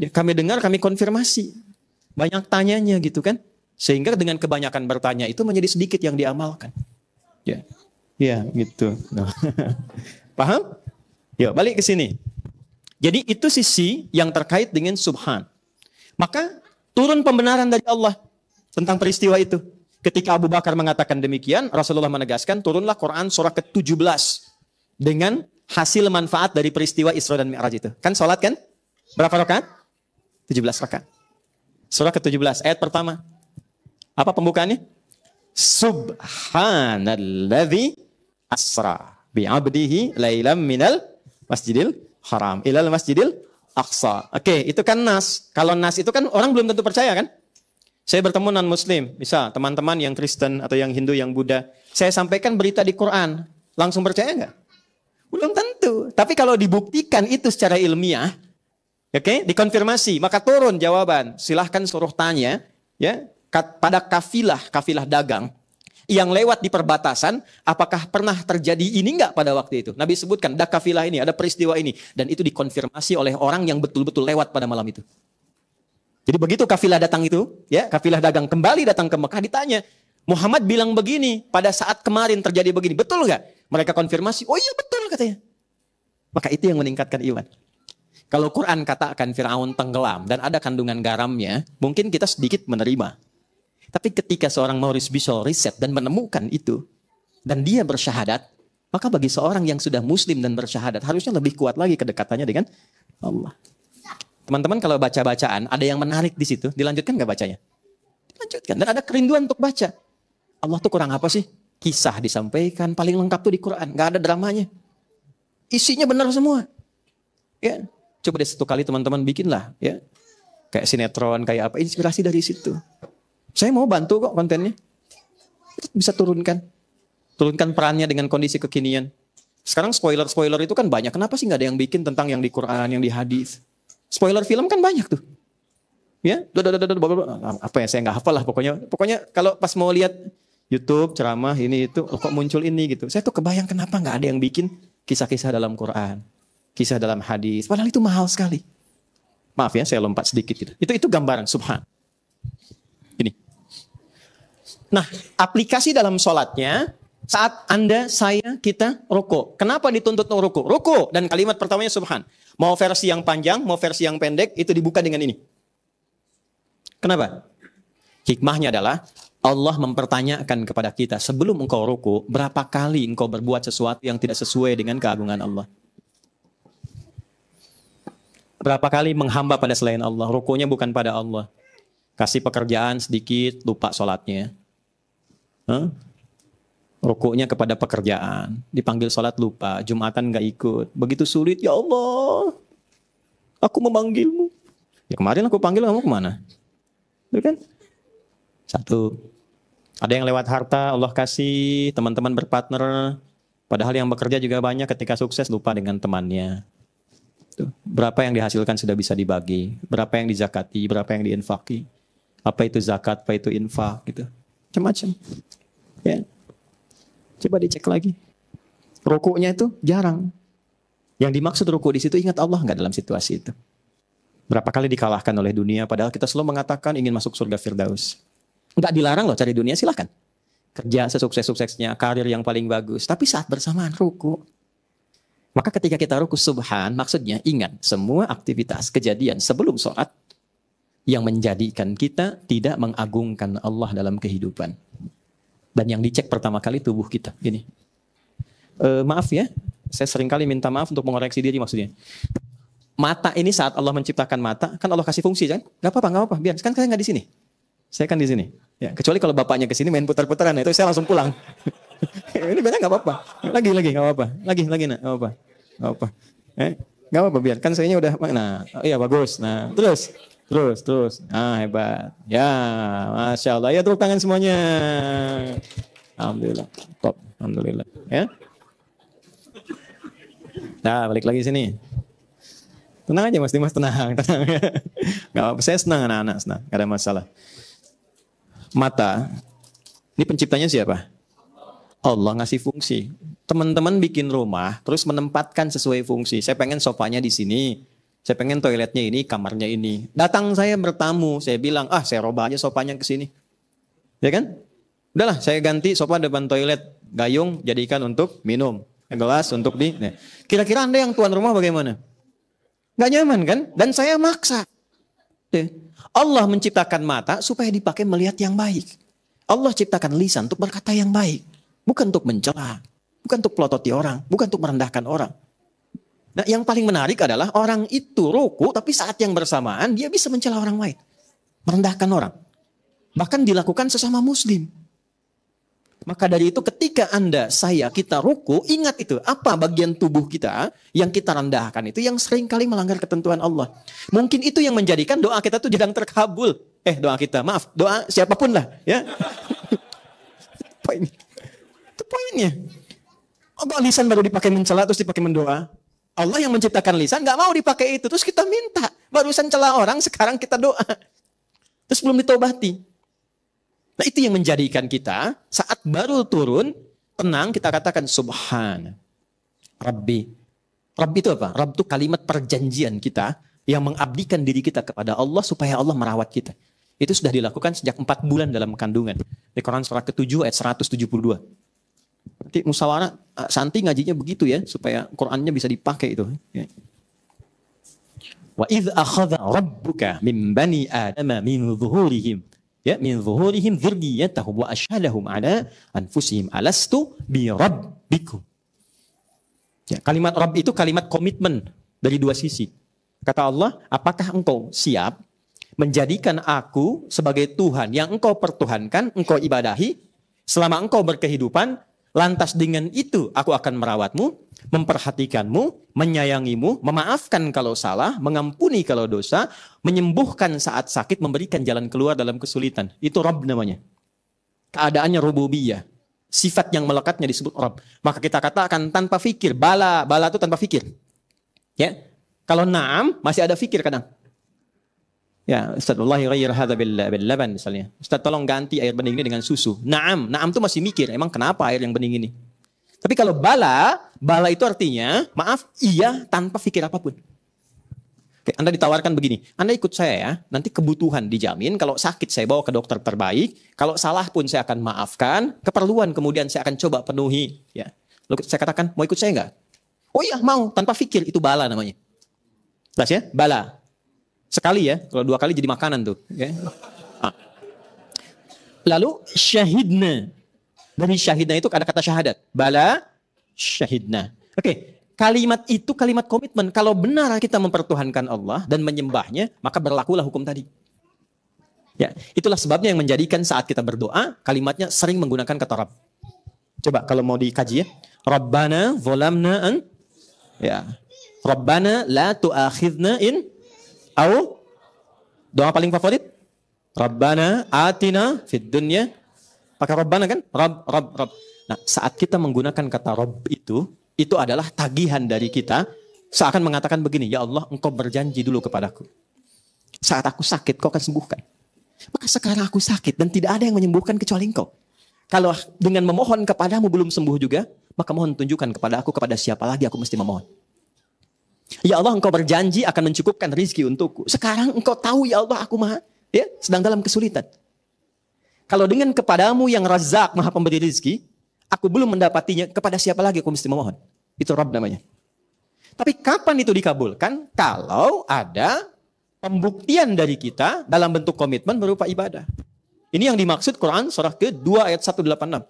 Ya, kami dengar, kami konfirmasi. Banyak tanyanya gitu kan. Sehingga dengan kebanyakan bertanya itu menjadi sedikit yang diamalkan. Ya, ya gitu. Paham? Yuk balik ke sini. Jadi itu sisi yang terkait dengan subhan. Maka turun pembenaran dari Allah tentang peristiwa itu. Ketika Abu Bakar mengatakan demikian, Rasulullah menegaskan turunlah Quran surah ke-17 dengan hasil manfaat dari peristiwa Isra dan Mi'raj itu. Kan sholat kan? Berapa rakaat? 17 rakaat. Surah ke-17 ayat pertama. Apa pembukaannya? Subhanalladzi asra bi'abdihi lailam minal masjidil haram ilal masjidil aqsa. Oke, itu kan nas. Kalau nas itu kan orang belum tentu percaya kan? Saya bertemu non muslim, bisa teman-teman yang Kristen atau yang Hindu, yang Buddha. Saya sampaikan berita di Quran, langsung percaya nggak? Belum tentu. Tapi kalau dibuktikan itu secara ilmiah, oke, dikonfirmasi, maka turun jawaban. Silahkan suruh tanya, ya. Pada kafilah dagang yang lewat di perbatasan, apakah pernah terjadi ini enggak pada waktu itu? Nabi sebutkan, ada kafilah ini, ada peristiwa ini. Dan itu dikonfirmasi oleh orang yang betul-betul lewat pada malam itu. Jadi begitu kafilah datang itu, ya, kafilah dagang kembali datang ke Mekah, ditanya, Muhammad bilang begini, pada saat kemarin terjadi begini, betul enggak? Mereka konfirmasi, oh iya betul katanya. Maka itu yang meningkatkan iman. Kalau Quran katakan Fir'aun tenggelam dan ada kandungan garamnya, mungkin kita sedikit menerima. Tapi ketika seorang Maurice Bucaille riset dan menemukan itu, dan dia bersyahadat, maka bagi seorang yang sudah muslim dan bersyahadat, harusnya lebih kuat lagi kedekatannya dengan Allah. Teman-teman kalau baca-bacaan, ada yang menarik di situ, dilanjutkan nggak bacanya? Dilanjutkan, dan ada kerinduan untuk baca. Allah tuh kurang apa sih? Kisah disampaikan, paling lengkap tuh di Quran, nggak ada dramanya. Isinya benar semua. Ya, coba deh satu kali teman-teman bikinlah, ya. Kayak sinetron, kayak apa, inspirasi dari situ. Saya mau bantu kok kontennya. Bisa turunkan perannya dengan kondisi kekinian. Sekarang spoiler itu kan banyak. Kenapa sih nggak ada yang bikin tentang yang di Quran, yang di hadis? Spoiler film kan banyak tuh. Ya, apa ya, saya nggak hafal lah pokoknya. Pokoknya kalau pas mau lihat YouTube ceramah ini itu, kok muncul ini gitu. Saya tuh kebayang kenapa nggak ada yang bikin kisah-kisah dalam Quran, kisah dalam hadis. Padahal itu mahal sekali. Maaf ya, saya lompat sedikit gitu. Itu gambaran subhan. Ini. Nah, aplikasi dalam sholatnya, saat Anda, saya, kita ruku. Kenapa dituntut ruku? Ruku, dan kalimat pertamanya subhan. Mau versi yang panjang, mau versi yang pendek, itu dibuka dengan ini. Kenapa? Hikmahnya adalah, Allah mempertanyakan kepada kita, sebelum engkau ruku, berapa kali engkau berbuat sesuatu yang tidak sesuai dengan keagungan Allah? Berapa kali menghamba pada selain Allah, rukunya bukan pada Allah. Kasih pekerjaan sedikit, lupa sholatnya. Rukunya kepada pekerjaan, dipanggil sholat lupa, Jumatan nggak ikut. Begitu sulit, ya Allah, aku memanggilmu. Ya kemarin aku panggil, kamu kemana? Itu kan? Satu. Ada yang lewat harta, Allah kasih, teman-teman berpartner. Padahal yang bekerja juga banyak, ketika sukses lupa dengan temannya. Tuh. Berapa yang dihasilkan sudah bisa dibagi, berapa yang dizakati, berapa yang diinfaki. Apa itu zakat, apa itu infak, gitu. Macam-macam. Ya. Coba dicek lagi. Rukuknya itu jarang. Yang dimaksud rukuk di situ, ingat Allah nggak dalam situasi itu? Berapa kali dikalahkan oleh dunia, padahal kita selalu mengatakan ingin masuk surga Firdaus. Nggak dilarang loh cari dunia, silahkan. Kerja sesukses-suksesnya, karir yang paling bagus. Tapi saat bersamaan rukuk. Maka ketika kita rukuk subhan, maksudnya ingat semua aktivitas kejadian sebelum sholat yang menjadikan kita tidak mengagungkan Allah dalam kehidupan. Dan yang dicek pertama kali tubuh kita. Gini. Maaf ya, saya seringkali minta maaf untuk mengoreksi diri maksudnya. Mata ini saat Allah menciptakan mata, kan Allah kasih fungsi kan? Gak apa-apa, biar. Kan saya nggak di sini. Saya kan di sini. Ya, kecuali kalau bapaknya ke sini main putar-putaran, itu saya langsung pulang. Ini banyak nggak apa-apa. Lagi nggak apa-apa. Lagi nggak apa-apa. Nggak apa. Nggak apa-apa biar. Kan sayanya udah. Nah, iya bagus. Nah, terus. Ah hebat. Ya, masya Allah. Ya tepuk tangan semuanya. Alhamdulillah. Top. Alhamdulillah. Ya. Nah, balik lagi sini. Tenang aja Mas Dimas, tenang. Nggak apa-apa. Saya senang anak-anak senang. Nggak ada masalah. Mata. Ini penciptanya siapa? Allah ngasih fungsi. Teman-teman bikin rumah, terus menempatkan sesuai fungsi. Saya pengen sofanya di sini. Saya pengen toiletnya ini, kamarnya ini. Datang saya bertamu, saya bilang, saya robah aja sofanya ke sini. Ya kan? Udahlah, saya ganti sofa depan toilet. Gayung jadikan untuk minum. Gelas untuk di... Nah. Kira-kira Anda yang tuan rumah bagaimana? Gak nyaman kan? Dan saya maksa. Allah menciptakan mata supaya dipakai melihat yang baik. Allah ciptakan lisan untuk berkata yang baik. Bukan untuk mencela, bukan untuk pelototi orang, bukan untuk merendahkan orang. Nah, yang paling menarik adalah orang itu ruku, tapi saat yang bersamaan dia bisa mencela orang lain, merendahkan orang. Bahkan dilakukan sesama muslim. Maka dari itu ketika kita ruku, ingat itu, apa bagian tubuh kita yang kita rendahkan itu yang sering kali melanggar ketentuan Allah. Mungkin itu yang menjadikan doa kita tuh jarang terkabul. Doa siapapun lah. Ya. Apa ini? Itu poinnya. Allah lisan baru dipakai mencela terus dipakai mendoa. Allah yang menciptakan lisan gak mau dipakai itu. Terus kita minta. Barusan cela orang sekarang kita doa. Terus belum ditobati. Nah itu yang menjadikan kita saat baru turun tenang kita katakan subhan Rabbi. Rabbi itu apa? Rabb itu kalimat perjanjian kita yang mengabdikan diri kita kepada Allah supaya Allah merawat kita. Itu sudah dilakukan sejak 4 bulan dalam kandungan. Di Quran surah ke-7 ayat 172. Berarti musyawarah Santi ngajinya begitu ya supaya Qurannya bisa dipakai itu. Wa idz akhadha rabbuka min bani adama min zuhurihim min zuhurihim dzurriyyatahum wa asyhadahum ala anfusihim alastu bi rabbikum. Ya, kalimat Rabb itu kalimat komitmen dari dua sisi. Kata Allah, apakah engkau siap menjadikan aku sebagai Tuhan yang engkau pertuhankan, engkau ibadahi selama engkau berkehidupan? Lantas dengan itu aku akan merawatmu, memperhatikanmu, menyayangimu, memaafkan kalau salah, mengampuni kalau dosa, menyembuhkan saat sakit, memberikan jalan keluar dalam kesulitan. Itu Rabb namanya. Keadaannya rububiyah. Sifat yang melekatnya disebut Rabb. Maka kita katakan tanpa fikir. Bala itu tanpa fikir. Ya. Kalau na'am masih ada fikir kadang. Ya, Ustaz, wallahi ghayyir hadza bil laban misalnya. Ustaz, tolong ganti air bening ini dengan susu. Naam tuh masih mikir, emang kenapa air yang bening ini? Tapi kalau bala itu artinya, maaf, iya tanpa pikir apapun. Oke, Anda ditawarkan begini, Anda ikut saya ya, nanti kebutuhan dijamin, kalau sakit saya bawa ke dokter terbaik, kalau salah pun saya akan maafkan, keperluan kemudian saya akan coba penuhi. Ya. Lalu saya katakan, mau ikut saya enggak? Oh iya, mau, tanpa pikir, itu bala namanya. Jelas ya? Bala. Sekali ya, kalau 2 kali jadi makanan tuh. Ya. Lalu syahidna. Dari syahidna itu ada kata syahadat. Bala syahidna. Oke, Kalimat itu kalimat komitmen. Kalau benar kita mempertuhankan Allah dan menyembahnya, maka berlakulah hukum tadi. Ya, itulah sebabnya yang menjadikan saat kita berdoa, kalimatnya sering menggunakan kata Rabb. Coba kalau mau dikaji ya. Rabbana zalamna an. Ya. Rabbana la tu'akhidna in. Au. Doa paling favorit. Rabbana atina fid dunya. Pakai Rabbana kan? Rabb. Nah, saat kita menggunakan kata Rabb itu adalah tagihan dari kita seakan mengatakan begini, ya Allah, engkau berjanji dulu kepadaku. Saat aku sakit, kau akan sembuhkan. Maka sekarang aku sakit dan tidak ada yang menyembuhkan kecuali engkau. Kalau dengan memohon kepadamu belum sembuh juga, maka mohon tunjukkan kepada aku kepada siapa lagi aku mesti memohon. Ya Allah, engkau berjanji akan mencukupkan rizki untukku. Sekarang engkau tahu ya Allah, aku sedang dalam kesulitan. Kalau dengan kepadamu yang Razak, maha pemberi rizki, aku belum mendapatinya, kepada siapa lagi aku mesti memohon. Itu Rabb namanya. Tapi kapan itu dikabulkan? Kalau ada pembuktian dari kita dalam bentuk komitmen berupa ibadah. Ini yang dimaksud Quran surah ke-2 ayat 186.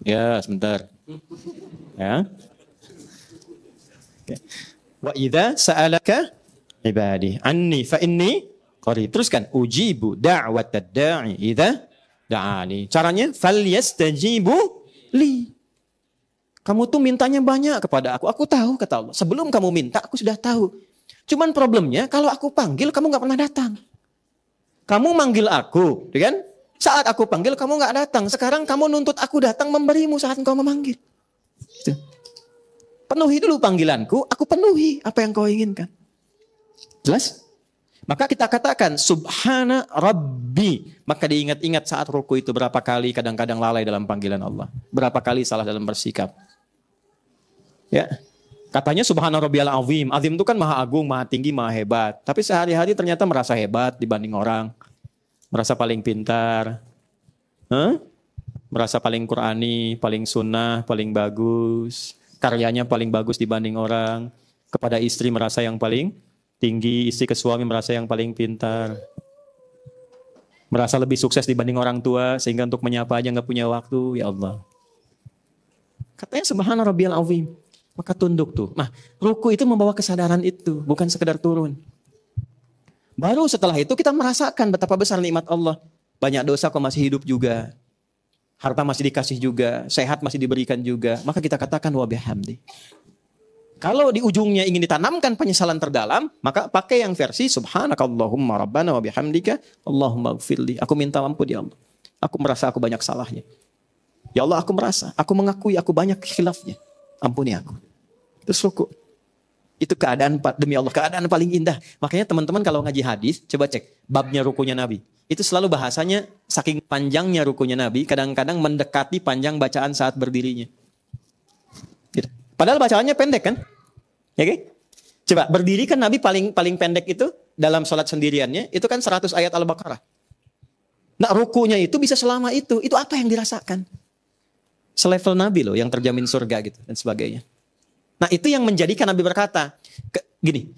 Ya, sebentar. Ya. Wa idza sa'alaka ibadi anni fa inni qarib. Teruskan, ujibu da'watad da'i idza da'ani. Caranya falyastajibu li. Kamu tuh mintanya banyak kepada aku. Aku tahu, kata Allah. Sebelum kamu minta, aku sudah tahu. Cuman problemnya, kalau aku panggil, kamu gak pernah datang. Kamu manggil aku, kan? Saat aku panggil, kamu gak datang. Sekarang kamu nuntut aku datang memberimu saat engkau memanggil. Gitu. Penuhi dulu panggilanku, aku penuhi apa yang kau inginkan. Jelas? Maka kita katakan, Subhana Rabbi. Maka diingat-ingat saat ruku itu berapa kali kadang-kadang lalai dalam panggilan Allah. Berapa kali salah dalam bersikap. Ya, katanya Subhana Rabbiyal Azim. Azim itu kan maha agung, maha tinggi, maha hebat. Tapi sehari-hari ternyata merasa hebat dibanding orang. Merasa paling pintar. Merasa paling Qurani, paling sunnah, paling bagus. Karyanya paling bagus dibanding orang. Kepada istri merasa yang paling tinggi. Istri ke suami merasa yang paling pintar. Merasa lebih sukses dibanding orang tua. Sehingga untuk menyapa aja gak punya waktu. Ya Allah. Katanya Subhana Rabbiyal Azim. Maka tunduk tuh. Nah, ruku itu membawa kesadaran itu. Bukan sekedar turun. Baru setelah itu kita merasakan betapa besar nikmat Allah. Banyak dosa kok masih hidup juga. Harta masih dikasih juga. Sehat masih diberikan juga. Maka kita katakan wa bihamdi. Kalau di ujungnya ingin ditanamkan penyesalan terdalam. Maka pakai yang versi Subhanakallahumma rabbana wa bihamdika. Allahumma gfirli. Aku minta ampun ya Allah. Aku merasa aku banyak salahnya. Ya Allah, aku merasa. Aku mengakui aku banyak khilafnya. Ampuni aku. Terus ruku. Itu keadaan demi Allah, keadaan paling indah. Makanya teman-teman kalau ngaji hadis, coba cek babnya rukunya Nabi. Itu selalu bahasanya saking panjangnya rukunya Nabi, kadang-kadang mendekati panjang bacaan saat berdirinya. Gitu. Padahal bacaannya pendek kan? Ya kan? Coba berdiri kan Nabi paling pendek itu dalam sholat sendiriannya, itu kan 100 ayat Al-Baqarah. Nah rukunya itu bisa selama itu. Itu apa yang dirasakan? Selevel Nabi loh yang terjamin surga gitu dan sebagainya. Nah itu yang menjadikan Nabi berkata, gini,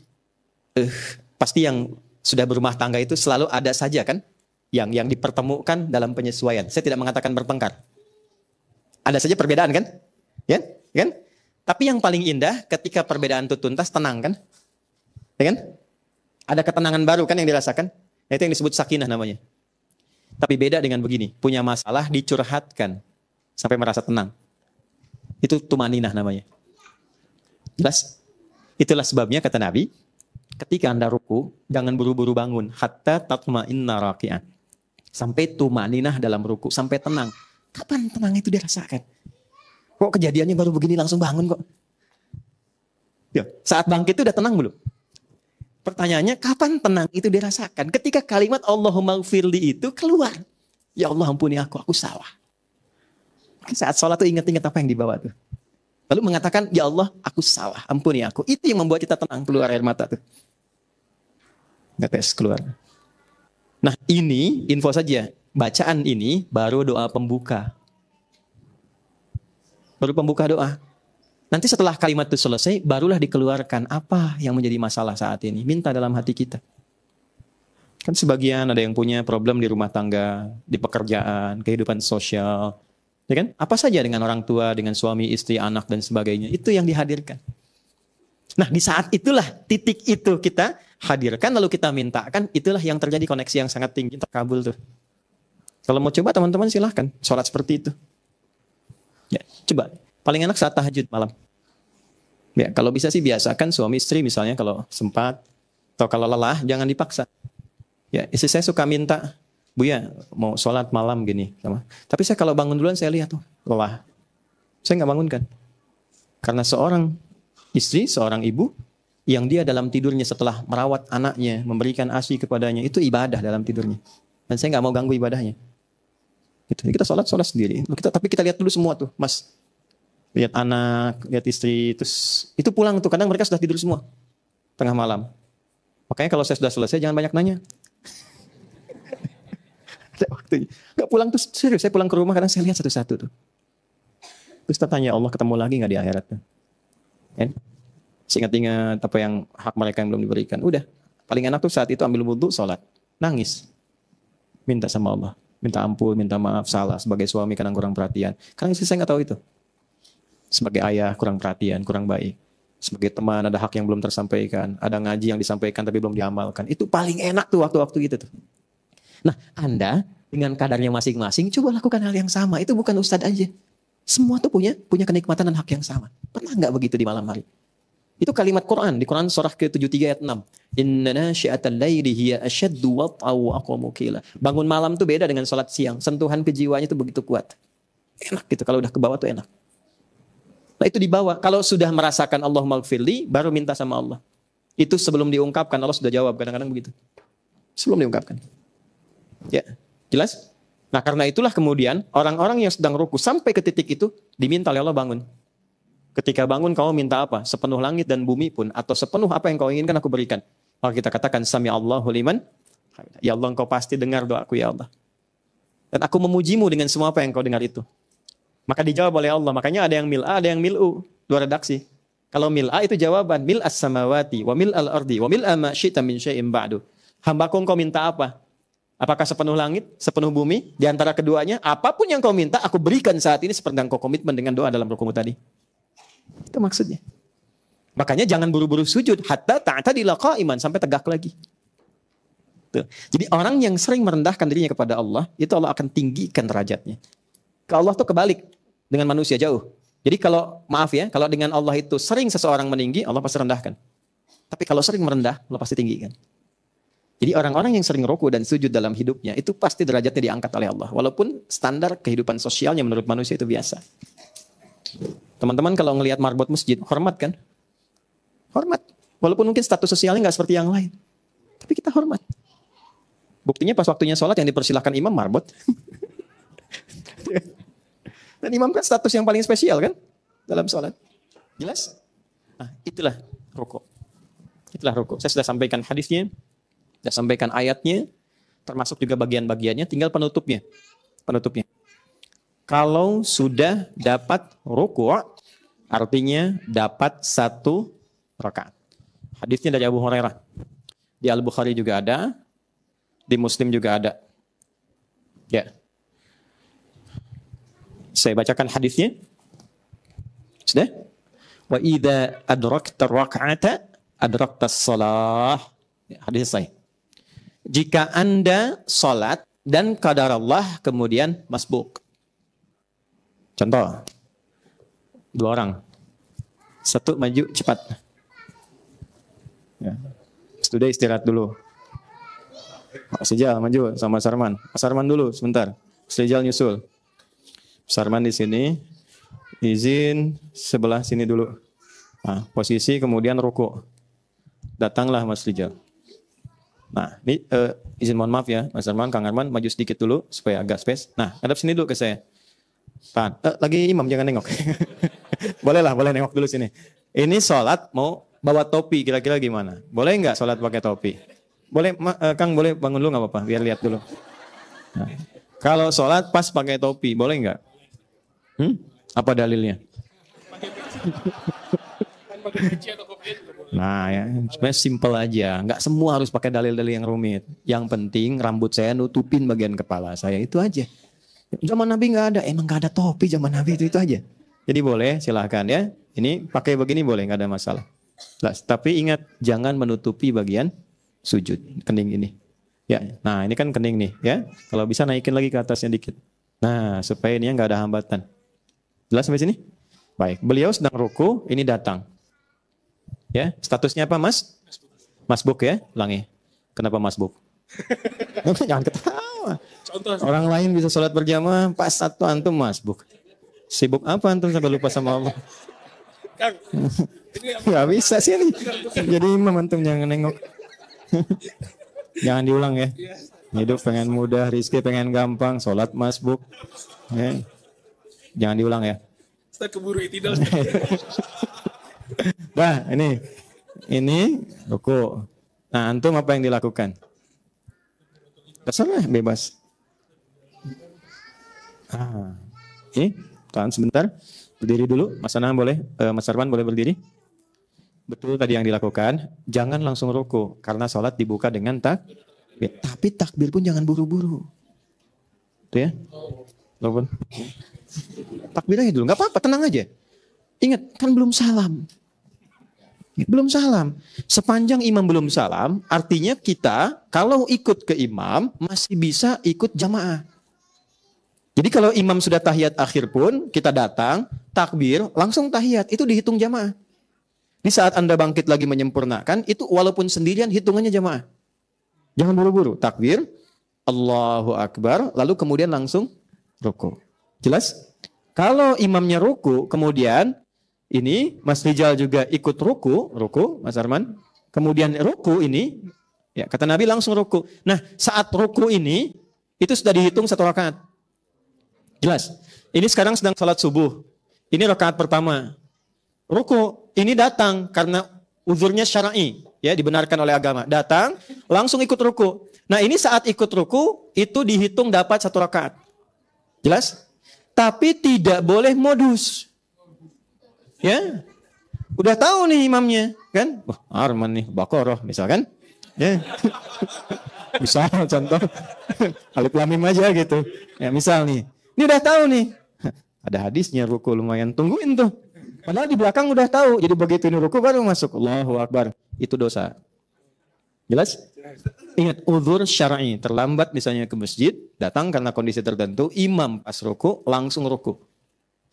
pasti yang sudah berumah tangga itu selalu ada saja kan yang dipertemukan dalam penyesuaian. Saya tidak mengatakan bertengkar. Ada saja perbedaan kan? Ya, kan? Tapi yang paling indah ketika perbedaan itu tuntas, tenang kan? Ya kan? Ada ketenangan baru kan yang dirasakan? Itu yang disebut sakinah namanya. Tapi beda dengan begini, punya masalah dicurhatkan sampai merasa tenang. Itu tumaninah namanya. Jelas? Itulah sebabnya kata Nabi, ketika Anda ruku, jangan buru-buru bangun. Hatta tatma'inna raki'an. Sampai tumaninah dalam ruku, sampai tenang. Kapan tenang itu dirasakan? Kok kejadiannya baru begini langsung bangun kok? Ya, saat bangkit itu udah tenang belum? Pertanyaannya, kapan tenang itu dirasakan? Ketika kalimat Allahumma gfirli itu keluar. Ya Allah ampuni aku salah. Saat sholat tuh ingat-ingat apa yang dibawa tuh. Lalu mengatakan, ya Allah, aku salah, ampuni aku. Itu yang membuat kita tenang, keluar air mata tuh. Ngetes keluar. Nah ini, info saja. Bacaan ini baru doa pembuka. Baru pembuka doa. Nanti setelah kalimat itu selesai, barulah dikeluarkan apa yang menjadi masalah saat ini. Minta dalam hati kita. Kan sebagian ada yang punya problem di rumah tangga, di pekerjaan, kehidupan sosial. Ya kan? Apa saja dengan orang tua, dengan suami, istri, anak, dan sebagainya. Itu yang dihadirkan. Nah, di saat itulah, titik itu kita hadirkan, lalu kita mintakan, itulah yang terjadi koneksi yang sangat tinggi, terkabul tuh. Kalau mau coba teman-teman silahkan, sholat seperti itu. Ya, coba. Paling enak saat tahajud malam. Ya, kalau bisa sih biasakan suami istri misalnya kalau sempat, atau kalau lelah, jangan dipaksa. Ya, istri saya suka minta, Bu ya, mau sholat malam gini. Tapi saya kalau bangun duluan saya lihat tuh, lelah. Saya nggak bangunkan. Karena seorang istri, seorang ibu, yang dia dalam tidurnya setelah merawat anaknya, memberikan ASI kepadanya, itu ibadah dalam tidurnya. Dan saya nggak mau ganggu ibadahnya. Gitu. Kita sholat sendiri. Tapi kita lihat dulu semua tuh, Mas. Lihat anak, lihat istri, terus itu pulang tuh. Kadang mereka sudah tidur semua, tengah malam. Makanya kalau saya sudah selesai, jangan banyak nanya. Waktunya. Gak pulang tuh serius, saya pulang ke rumah kadang saya lihat satu-satu tuh. Terus kita tanya Allah ketemu lagi gak di akhirat tuh? Kan? Ingat-ingat apa yang hak mereka yang belum diberikan. Udah, paling enak tuh saat itu ambil wudhu, sholat, nangis, minta sama Allah, minta ampun, minta maaf, salah sebagai suami kadang kurang perhatian. Karena istri saya nggak tahu itu. Sebagai ayah kurang perhatian, kurang baik. Sebagai teman ada hak yang belum tersampaikan, ada ngaji yang disampaikan tapi belum diamalkan. Itu paling enak tuh waktu-waktu gitu tuh. Nah, Anda dengan kadarnya masing-masing, coba lakukan hal yang sama. Itu bukan ustadz aja. Semua tuh punya kenikmatan dan hak yang sama. Pernah nggak begitu di malam hari? Itu kalimat Quran. Di Quran surah ke-73 ayat 6. Inna nasyi'atal laili hiya asyaddu wat'aw wa aqwamu qila. Bangun malam tuh beda dengan sholat siang. Sentuhan kejiwaannya tuh begitu kuat. Enak gitu. Kalau udah ke bawah tuh enak. Nah itu dibawa. Kalau sudah merasakan Allahumma gfirli, baru minta sama Allah. Itu sebelum diungkapkan, Allah sudah jawab. Kadang-kadang begitu. Sebelum diungkapkan. Ya, jelas? Nah karena itulah kemudian orang-orang yang sedang ruku sampai ke titik itu diminta oleh Allah bangun. Ketika bangun kamu minta apa? Sepenuh langit dan bumi pun atau sepenuh apa yang kau inginkan aku berikan. Maka kita katakan sami Allahu liman. Ya Allah engkau pasti dengar doaku ya Allah. Dan aku memujimu dengan semua apa yang kau dengar itu. Maka dijawab oleh Allah. Makanya ada yang mil'a, ada yang mil'u. Dua redaksi. Kalau mil'a itu jawaban mil'as samawati wa mil'al ardi wa mil'a ma syi'ta min syai'in ba'du. Hambaku engkau minta apa? Apakah sepenuh langit, sepenuh bumi, di antara keduanya, apapun yang kau minta, aku berikan saat ini seperti engkau komitmen dengan doa dalam rukumu tadi. Itu maksudnya. Makanya jangan buru-buru sujud, hatta ta'tadila qa'iman, sampai tegak lagi. Tuh. Jadi orang yang sering merendahkan dirinya kepada Allah, itu Allah akan tinggikan derajatnya. Kalau Allah tuh kebalik dengan manusia jauh. Jadi kalau, maaf ya, kalau dengan Allah itu sering seseorang meninggi, Allah pasti rendahkan. Tapi kalau sering merendah, Allah pasti tinggikan. Jadi orang-orang yang sering ruku dan sujud dalam hidupnya, itu pasti derajatnya diangkat oleh Allah. Walaupun standar kehidupan sosialnya menurut manusia itu biasa. Teman-teman kalau ngelihat marbot masjid, hormat kan? Hormat. Walaupun mungkin status sosialnya nggak seperti yang lain. Tapi kita hormat. Buktinya pas waktunya sholat yang dipersilahkan imam marbot. Dan imam kan status yang paling spesial kan? Dalam sholat. Jelas? Nah, itulah ruku. Itulah ruku. Saya sudah sampaikan hadisnya. Sudah sampaikan ayatnya, termasuk juga bagian-bagiannya, tinggal penutupnya. Penutupnya. Kalau sudah dapat ruku', artinya dapat 1 rakaat. Hadisnya dari Abu Hurairah. Di Al-Bukhari juga ada, di Muslim juga ada. Ya. Saya bacakan hadisnya. Sudah? Wa idza adrakta rak'ata adrakta shalah. Ya, hadis saya. Jika Anda sholat dan qadar Allah kemudian masbuk. Contoh. 2 orang. 1 maju cepat. Ya. Sudah istirahat dulu. Mas Rijal maju sama Mas Arman. Mas Arman dulu sebentar. Mas Rijal nyusul. Mas Arman di sini. Izin sebelah sini dulu. Nah, posisi kemudian ruku. Datanglah Mas Rijal. Nah, ini izin mohon maaf ya, Mas Arman, Kang Arman, maju sedikit dulu supaya agak space. Nah, hadap sini dulu ke saya. Tahan. Lagi imam, jangan nengok. Boleh nengok dulu sini. Ini sholat mau bawa topi, kira-kira gimana? Boleh nggak sholat pakai topi? Boleh, Kang boleh bangun dulu nggak apa-apa, biar lihat dulu. Nah, kalau sholat pas pakai topi, boleh nggak? Apa dalilnya? Nah ya, sebenarnya simple aja. Nggak semua harus pakai dalil-dalil yang rumit. Yang penting rambut saya nutupin bagian kepala saya, itu aja. Zaman Nabi nggak ada, emang nggak ada topi zaman Nabi itu aja. Jadi boleh, silahkan ya. Ini pakai begini boleh, nggak ada masalah. Tapi ingat, jangan menutupi bagian sujud, kening ini. Ya, nah ini kan kening nih, ya. Kalau bisa naikin lagi ke atasnya dikit. Nah, supaya ini nggak ada hambatan. Jelas sampai sini? Baik, beliau sedang ruku, ini datang. Ya, statusnya apa, Mas? Masbuk ya, ulangi. Kenapa masbuk? Jangan ketawa. Contoh. Orang lain bisa sholat berjamaah, pas satu antum masbuk. Sibuk apa antum sampai lupa sama Allah? Kang, nggak bisa sih ini. Jadi imam antum jangan nengok. Jangan diulang ya. Hidup pengen mudah, rizki pengen gampang, sholat masbuk. Ya. Jangan diulang ya. Saya keburu itidal. Nah ini ruku. Nah antum apa yang dilakukan? Terserah, bebas. Ini, tahan sebentar. Berdiri dulu, Mas Anam boleh, Mas Arman boleh berdiri. Betul tadi yang dilakukan. Jangan langsung ruku, karena sholat dibuka dengan takbir. Tapi takbir pun jangan buru-buru. Tuh ya. Walaupun takbir aja dulu, nggak apa-apa, tenang aja. Ingat, kan belum salam. Belum salam. Sepanjang imam belum salam, artinya kita kalau ikut ke imam masih bisa ikut jamaah. Jadi kalau imam sudah tahiyat akhir pun, kita datang, takbir, langsung tahiyat, itu dihitung jamaah. Di saat Anda bangkit lagi menyempurnakan, itu walaupun sendirian hitungannya jamaah. Jangan buru-buru, takbir, Allahu Akbar, lalu kemudian langsung ruku. Jelas? Kalau imamnya ruku, kemudian ini Mas Rijal juga ikut ruku, Mas Arman. Kemudian ruku ini, ya kata Nabi langsung ruku. Nah saat ruku ini, itu sudah dihitung 1 rakaat. Jelas? Ini sekarang sedang salat subuh. Ini rakaat pertama. Ruku, ini datang karena uzurnya syar'i, ya dibenarkan oleh agama. Datang, langsung ikut ruku. Nah ini saat ikut ruku, itu dihitung dapat 1 rakaat. Jelas? Tapi tidak boleh modus. Ya, udah tahu nih imamnya, kan? Wah, Arman nih, Baqarah misalkan. Ya. Misal contoh, Alif Lam Mim aja gitu. Ya, misal nih, ini udah tahu nih. Ada hadisnya ruku lumayan, tungguin tuh. Padahal di belakang udah tahu. Jadi begitu ini ruku baru masuk. Allahu Akbar. Itu dosa. Jelas? Ingat, uzur syar'i. Terlambat misalnya ke masjid, datang karena kondisi tertentu, imam pas ruku, langsung ruku.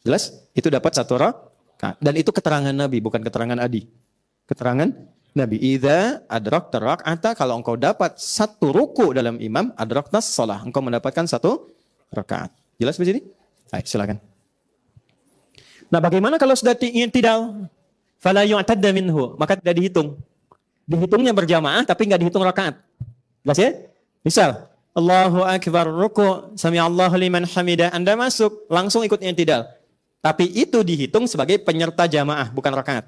Jelas? Itu dapat 1 rakaat. Dan itu keterangan Nabi, bukan keterangan Adi. Keterangan Nabi. Idza adrakta rak'ata, kalau engkau dapat 1 ruku dalam imam, adrakta shalah. Engkau mendapatkan 1 rakaat. Jelas di sini? Baik, silakan. Nah, bagaimana kalau sudah tidak? Fala yu'tadda minhu, maka tidak dihitung. Dihitungnya berjamaah tapi enggak dihitung rakaat. Jelas ya? Misal, Allahu Akbar, ruku, sami Allahu liman hamidah, Anda masuk, langsung ikut i'tidal. Tapi itu dihitung sebagai penyerta jamaah, bukan rakaat.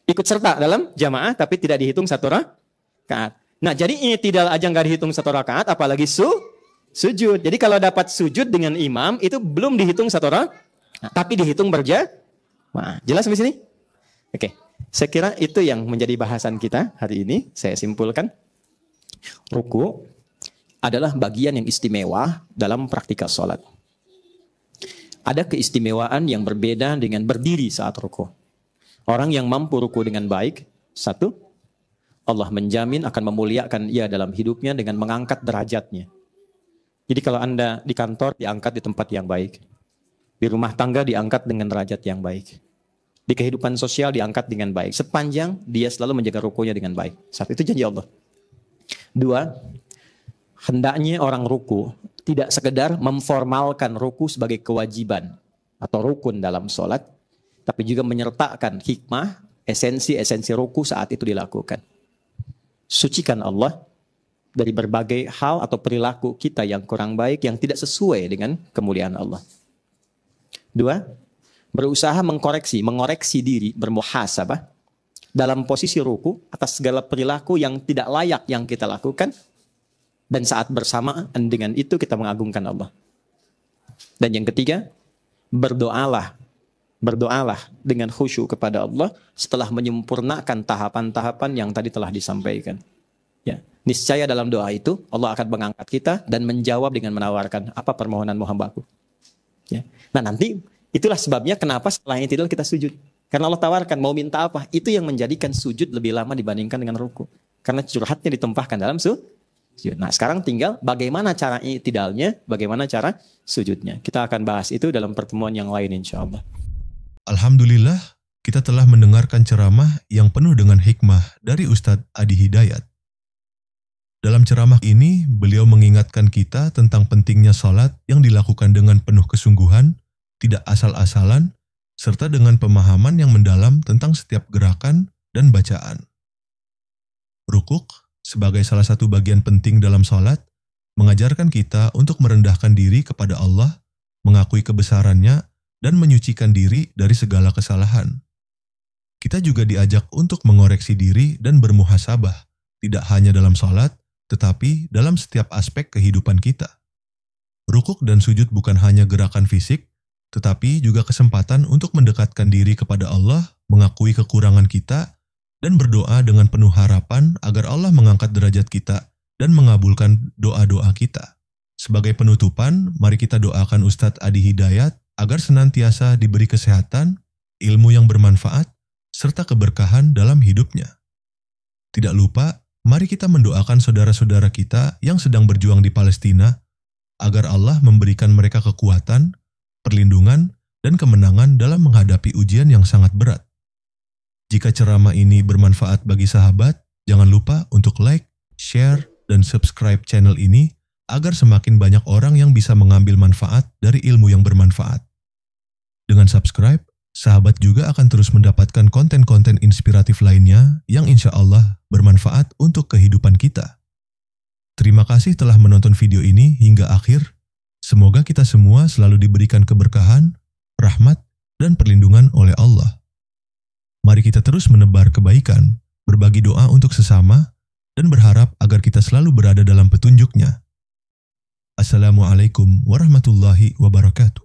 Ikut serta dalam jamaah, tapi tidak dihitung 1 rakaat. Nah, jadi i'tidal aja nggak dihitung 1 rakaat, apalagi sujud. Jadi kalau dapat sujud dengan imam, itu belum dihitung 1 rakaat, tapi dihitung berjamaah. Jelas sampai sini? Oke, saya kira itu yang menjadi bahasan kita hari ini. Saya simpulkan, ruku adalah bagian yang istimewa dalam praktikal sholat. Ada keistimewaan yang berbeda dengan berdiri saat ruku. Orang yang mampu ruku dengan baik, 1, Allah menjamin akan memuliakan ia dalam hidupnya dengan mengangkat derajatnya. Jadi kalau Anda di kantor diangkat di tempat yang baik. Di rumah tangga diangkat dengan derajat yang baik. Di kehidupan sosial diangkat dengan baik. Sepanjang dia selalu menjaga rukunya dengan baik. 1, itu janji Allah. 2, hendaknya orang ruku tidak sekedar memformalkan ruku sebagai kewajiban atau rukun dalam sholat, tapi juga menyertakan hikmah, esensi ruku saat itu dilakukan. Sucikan Allah dari berbagai hal atau perilaku kita yang kurang baik, yang tidak sesuai dengan kemuliaan Allah. 2, berusaha mengoreksi diri, bermuhasabah dalam posisi ruku atas segala perilaku yang tidak layak yang kita lakukan. Dan saat bersamaan dengan itu kita mengagungkan Allah. Dan yang ketiga, berdoalah dengan khusyuk kepada Allah setelah menyempurnakan tahapan-tahapan yang tadi telah disampaikan. Ya, niscaya dalam doa itu Allah akan mengangkat kita dan menjawab dengan menawarkan apa permohonanmu hambaku. Ya. Nah nanti itulah sebabnya kenapa setelah i'tidal kita sujud. Karena Allah tawarkan mau minta apa, itu yang menjadikan sujud lebih lama dibandingkan dengan ruku. Karena curhatnya ditumpahkan dalam sujud. Nah sekarang tinggal bagaimana cara i'tidalnya, bagaimana cara sujudnya. Kita akan bahas itu dalam pertemuan yang lain insya Allah. Alhamdulillah, kita telah mendengarkan ceramah yang penuh dengan hikmah dari Ustadz Adi Hidayat. Dalam ceramah ini, beliau mengingatkan kita tentang pentingnya salat yang dilakukan dengan penuh kesungguhan, tidak asal-asalan, serta dengan pemahaman yang mendalam tentang setiap gerakan dan bacaan. Rukuk, sebagai salah satu bagian penting dalam salat, mengajarkan kita untuk merendahkan diri kepada Allah, mengakui kebesarannya, dan menyucikan diri dari segala kesalahan. Kita juga diajak untuk mengoreksi diri dan bermuhasabah, tidak hanya dalam salat, tetapi dalam setiap aspek kehidupan kita. Rukuk dan sujud bukan hanya gerakan fisik, tetapi juga kesempatan untuk mendekatkan diri kepada Allah, mengakui kekurangan kita, dan berdoa dengan penuh harapan agar Allah mengangkat derajat kita dan mengabulkan doa-doa kita. Sebagai penutupan, mari kita doakan Ustadz Adi Hidayat agar senantiasa diberi kesehatan, ilmu yang bermanfaat, serta keberkahan dalam hidupnya. Tidak lupa, mari kita mendoakan saudara-saudara kita yang sedang berjuang di Palestina, agar Allah memberikan mereka kekuatan, perlindungan, dan kemenangan dalam menghadapi ujian yang sangat berat. Jika ceramah ini bermanfaat bagi sahabat, jangan lupa untuk like, share, dan subscribe channel ini agar semakin banyak orang yang bisa mengambil manfaat dari ilmu yang bermanfaat. Dengan subscribe, sahabat juga akan terus mendapatkan konten-konten inspiratif lainnya yang insya Allah bermanfaat untuk kehidupan kita. Terima kasih telah menonton video ini hingga akhir. Semoga kita semua selalu diberikan keberkahan, rahmat, dan perlindungan oleh Allah. Mari kita terus menebar kebaikan, berbagi doa untuk sesama, dan berharap agar kita selalu berada dalam petunjuknya. Assalamualaikum warahmatullahi wabarakatuh.